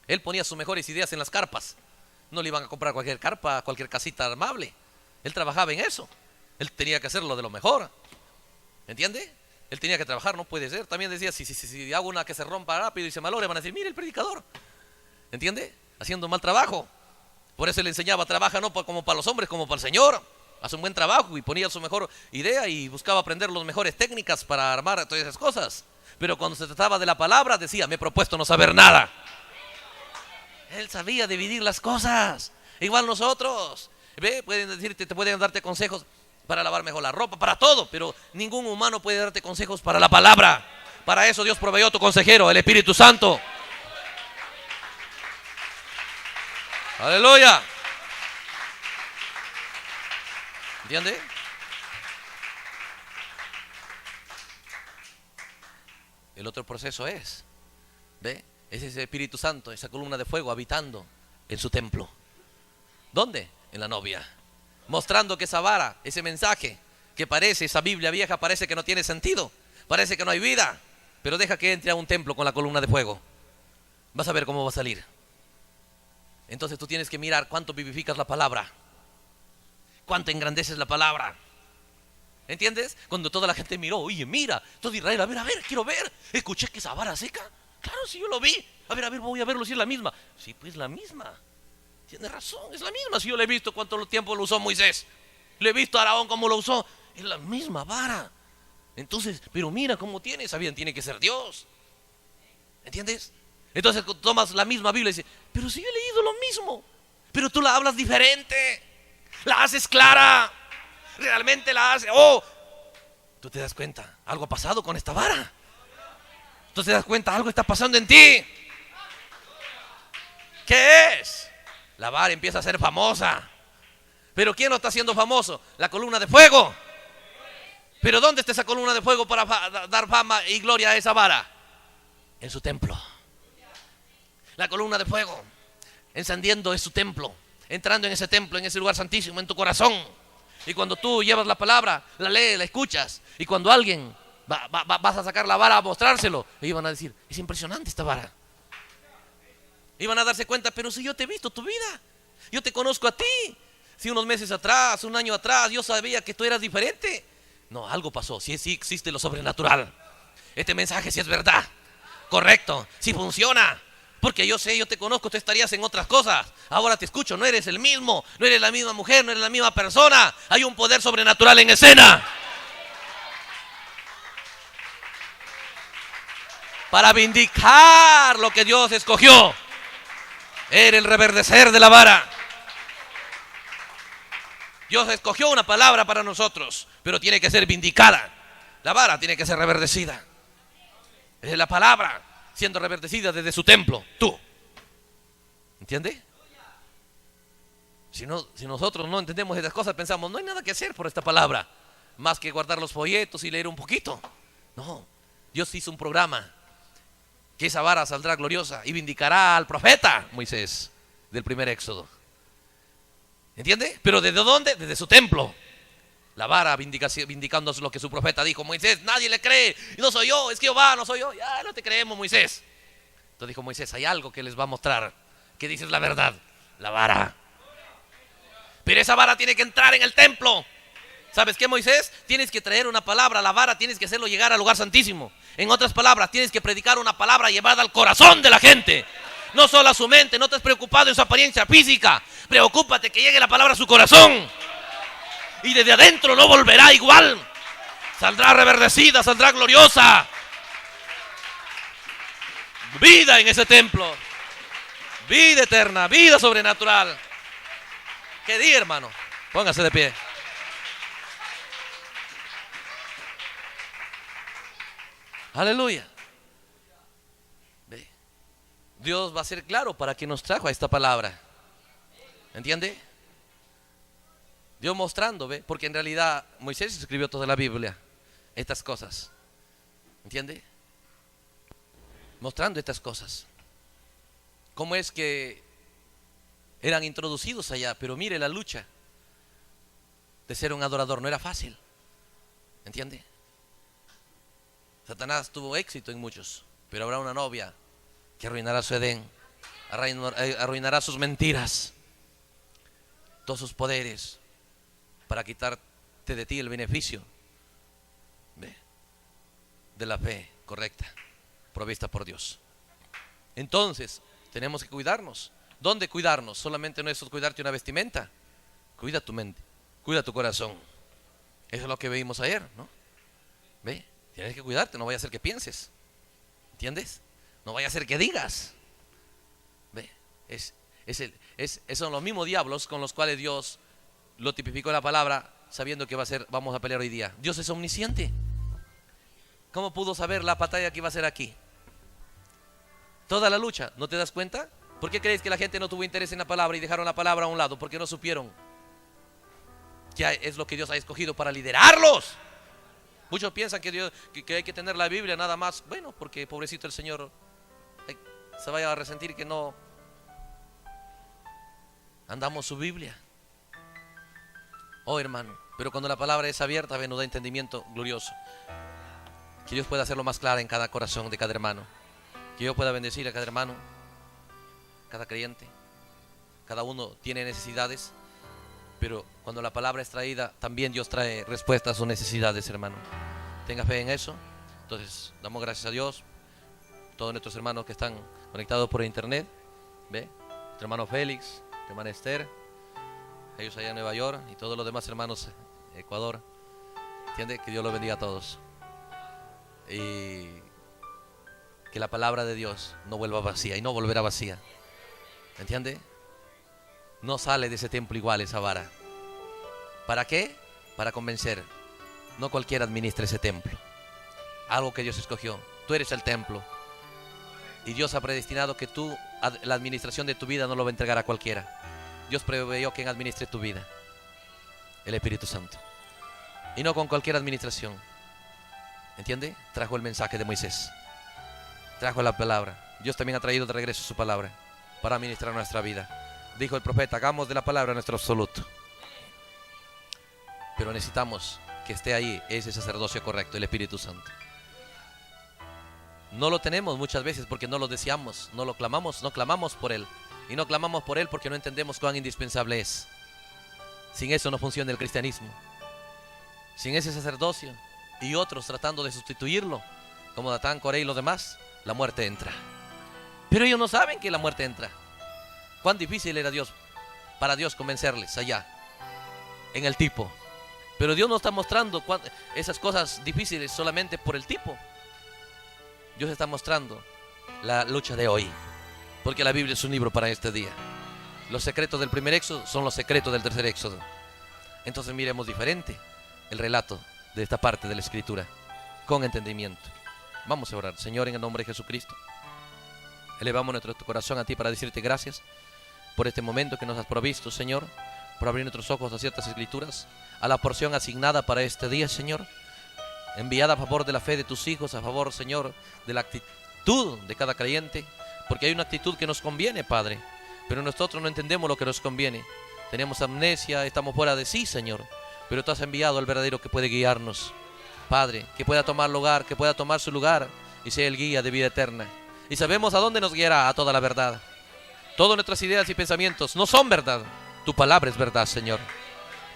él ponía sus mejores ideas en las carpas. No le iban a comprar cualquier carpa, cualquier casita amable. Él trabajaba en eso. Él tenía que hacerlo de lo mejor. ¿Entiende? Él tenía que trabajar, no puede ser. También decía, si hago una que se rompa rápido y se malogre, van a decir, mire el predicador. ¿Entiende? Haciendo mal trabajo. Por eso le enseñaba, trabaja no como para los hombres, como para el Señor. Hace un buen trabajo y ponía su mejor idea y buscaba aprender las mejores técnicas para armar todas esas cosas. Pero cuando se trataba de la palabra, decía, me he propuesto no saber nada. Él sabía dividir las cosas. Igual nosotros. ¿Ve? Pueden decirte, te pueden darte consejos para lavar mejor la ropa, para todo, pero ningún humano puede darte consejos para la palabra. Para eso Dios proveyó tu consejero, el Espíritu Santo. Aleluya. ¿Entiende? El otro proceso es, ¿ve? Es ese Espíritu Santo, esa columna de fuego habitando en su templo. ¿Dónde? En la novia. Mostrando que esa vara, ese mensaje que parece, esa Biblia vieja, parece que no tiene sentido, parece que no hay vida, pero deja que entre a un templo con la columna de fuego. Vas a ver cómo va a salir. Entonces tú tienes que mirar cuánto vivificas la palabra, cuánto engrandeces la palabra. ¿Entiendes? Cuando toda la gente miró, oye, mira, todo Israel, a ver, quiero ver. Escuché que esa vara seca. Claro, si yo lo vi. A ver, voy a verlo si es la misma. Sí, pues la misma. Tienes razón, es la misma. Si yo le he visto cuánto tiempo lo usó Moisés, le he visto a Aarón cómo lo usó. Es la misma vara. Entonces, pero mira cómo tiene, sabían, tiene que ser Dios. ¿Entiendes? Entonces tomas la misma Biblia y dices, pero si yo he leído lo mismo, pero tú la hablas diferente, la haces clara, realmente la haces. Oh, tú te das cuenta, algo ha pasado con esta vara. Tú te das cuenta, algo está pasando en ti. ¿Qué es? La vara empieza a ser famosa. ¿Pero quién lo está haciendo famoso? La columna de fuego. ¿Pero dónde está esa columna de fuego para dar fama y gloria a esa vara? En su templo. La columna de fuego encendiendo es su templo, entrando en ese templo, en ese lugar santísimo, en tu corazón. Y cuando tú llevas la palabra, la lees, la escuchas, y cuando alguien vas a sacar la vara a mostrárselo, ellos van a decir, es impresionante esta vara. Y van a darse cuenta, pero si yo te he visto tu vida, yo te conozco a ti. Si unos meses atrás, un año atrás, yo sabía que tú eras diferente. No, algo pasó, sí existe lo sobrenatural. Este mensaje sí es verdad, correcto, sí funciona. Porque yo sé, yo te conozco, tú estarías en otras cosas. Ahora te escucho, no eres el mismo, no eres la misma mujer, no eres la misma persona. Hay un poder sobrenatural en escena. Para vindicar lo que Dios escogió. Era el reverdecer de la vara. Dios escogió una palabra para nosotros, pero tiene que ser vindicada. La vara tiene que ser reverdecida. Es la palabra siendo reverdecida desde su templo, tú. ¿Entiende? Si nosotros no entendemos estas cosas, pensamos, no hay nada que hacer por esta palabra, más que guardar los folletos y leer un poquito. No, Dios hizo un programa, que esa vara saldrá gloriosa y vindicará al profeta Moisés del primer Éxodo. ¿Entiende? Pero ¿desde dónde? Desde su templo. La vara vindicando lo que su profeta dijo. Moisés, nadie le cree. No soy yo, es Jehová, no soy yo. Ya no te creemos, Moisés. Entonces dijo Moisés, hay algo que les va a mostrar, que dices la verdad. La vara. Pero esa vara tiene que entrar en el templo. ¿Sabes qué, Moisés? Tienes que traer una palabra, la vara tienes que hacerlo llegar al lugar santísimo. En otras palabras, tienes que predicar una palabra llevada al corazón de la gente. No solo a su mente, no estés preocupado en su apariencia física. Preocúpate que llegue la palabra a su corazón. Y desde adentro no volverá igual. Saldrá reverdecida, saldrá gloriosa. Vida en ese templo. Vida eterna, vida sobrenatural. ¿Qué día, hermano? Póngase de pie. Aleluya. Dios va a ser claro para quien nos trajo a esta palabra. ¿Entiende? Dios mostrando, ¿ve? Porque en realidad Moisés escribió toda la Biblia, estas cosas. ¿Entiende? Mostrando estas cosas. ¿Cómo es que eran introducidos allá? Pero mire la lucha de ser un adorador, no era fácil. ¿Entiende? Satanás tuvo éxito en muchos, pero habrá una novia que arruinará su Edén, arruinará sus mentiras, todos sus poderes, para quitarte esté de ti el beneficio de la fe correcta, provista por Dios. Entonces, tenemos que cuidarnos. ¿Dónde cuidarnos? Solamente no es cuidarte una vestimenta. Cuida tu mente, cuida tu corazón. Eso es lo que vimos ayer, ¿no? Ve, tienes que cuidarte, no vaya a ser que pienses. ¿Entiendes? No vaya a ser que digas. Ve, son los mismos diablos con los cuales Dios lo tipificó en la palabra, sabiendo que vamos a pelear hoy día. Dios es omnisciente. ¿Cómo pudo saber la batalla que iba a ser aquí? Toda la lucha, ¿no te das cuenta? ¿Por qué creéis que la gente no tuvo interés en la palabra y dejaron la palabra a un lado? Porque no supieron que es lo que Dios ha escogido para liderarlos. Muchos piensan que hay que tener la Biblia nada más. Bueno, porque pobrecito el Señor se vaya a resentir que no andamos su Biblia. Oh, hermano, pero cuando la palabra es abierta, nos da entendimiento glorioso. Que Dios pueda hacerlo más clara en cada corazón de cada hermano. Que Dios pueda bendecir a cada hermano, cada creyente. Cada uno tiene necesidades, pero cuando la palabra es traída, también Dios trae respuestas a sus necesidades, hermano. Tenga fe en eso. Entonces, damos gracias a Dios. Todos nuestros hermanos que están conectados por internet. ¿Ve? Nuestro hermano Félix, nuestra hermana Esther, ellos allá en Nueva York y todos los demás hermanos en Ecuador. ¿Entiende? Que Dios los bendiga a todos. Y que la palabra de Dios no vuelva vacía y no volverá vacía. ¿Entiende? No sale de ese templo igual esa vara. ¿Para qué? Para convencer. No cualquiera administra ese templo. Algo que Dios escogió. Tú eres el templo. Y Dios ha predestinado que tú, la administración de tu vida no lo va a entregar a cualquiera. Dios preveyó quien administre tu vida. El Espíritu Santo. Y no con cualquier administración. ¿Entiende? Trajo el mensaje de Moisés. Trajo la palabra. Dios también ha traído de regreso su palabra para administrar nuestra vida. Dijo el profeta, hagamos de la palabra nuestro absoluto. Pero necesitamos que esté ahí ese sacerdocio correcto, el Espíritu Santo. No lo tenemos muchas veces porque no lo deseamos, no lo clamamos, no clamamos por Él. Y no clamamos por Él porque no entendemos cuán indispensable es. Sin eso no funciona el cristianismo. Sin ese sacerdocio y otros tratando de sustituirlo, como Datán, Coré y los demás, la muerte entra. Pero ellos no saben que la muerte entra. Cuán difícil era para Dios convencerles allá, en el tipo. Pero Dios no está mostrando esas cosas difíciles solamente por el tipo. Dios está mostrando la lucha de hoy. Porque la Biblia es un libro para este día. Los secretos del primer éxodo son los secretos del tercer éxodo. Entonces miremos diferente el relato de esta parte de la Escritura, con entendimiento. Vamos a orar. Señor, en el nombre de Jesucristo, elevamos nuestro corazón a ti para decirte gracias por este momento que nos has provisto, Señor, por abrir nuestros ojos a ciertas escrituras, a la porción asignada para este día, Señor, enviada a favor de la fe de tus hijos, a favor, Señor, de la actitud de cada creyente, porque hay una actitud que nos conviene, Padre, pero nosotros no entendemos lo que nos conviene. Tenemos amnesia, estamos fuera de sí, Señor, pero tú has enviado al verdadero que puede guiarnos, Padre, que pueda tomar lugar, que pueda tomar su lugar y sea el guía de vida eterna. Y sabemos a dónde nos guiará, a toda la verdad. Todas nuestras ideas y pensamientos no son verdad. Tu palabra es verdad, Señor.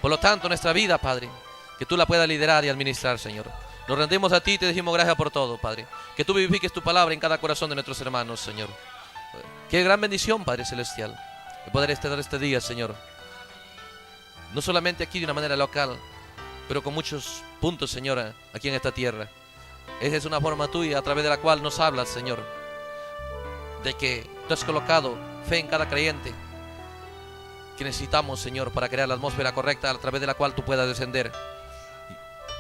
Por lo tanto, nuestra vida, Padre, que tú la puedas liderar y administrar, Señor. Nos rendimos a ti y te decimos gracias por todo, Padre. Que tú vivifiques tu palabra en cada corazón de nuestros hermanos, Señor. Qué gran bendición, Padre Celestial, de poder estar este día, Señor. No solamente aquí de una manera local, pero con muchos puntos, Señor, aquí en esta tierra. Esa es una forma tuya a través de la cual nos hablas, Señor, de que tú has colocado fe en cada creyente que necesitamos, Señor, para crear la atmósfera correcta a través de la cual tú puedas descender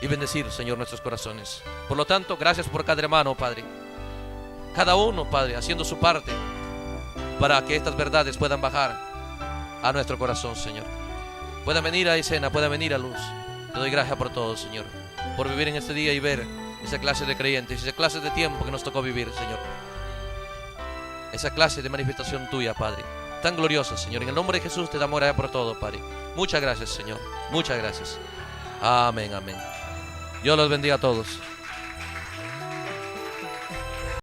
y bendecir, Señor, nuestros corazones. Por lo tanto, gracias por cada hermano, Padre. Cada uno, Padre, haciendo su parte para que estas verdades puedan bajar a nuestro corazón, Señor. Puedan venir a escena, puedan venir a luz. Te doy gracias por todo, Señor, por vivir en este día y ver esa clase de creyentes, esa clase de tiempo que nos tocó vivir, Señor. Esa clase de manifestación tuya, Padre, tan gloriosa, Señor. En el nombre de Jesús te damos gracias por todo, Padre. Muchas gracias, Señor. Muchas gracias. Amén, amén. Dios los bendiga a todos.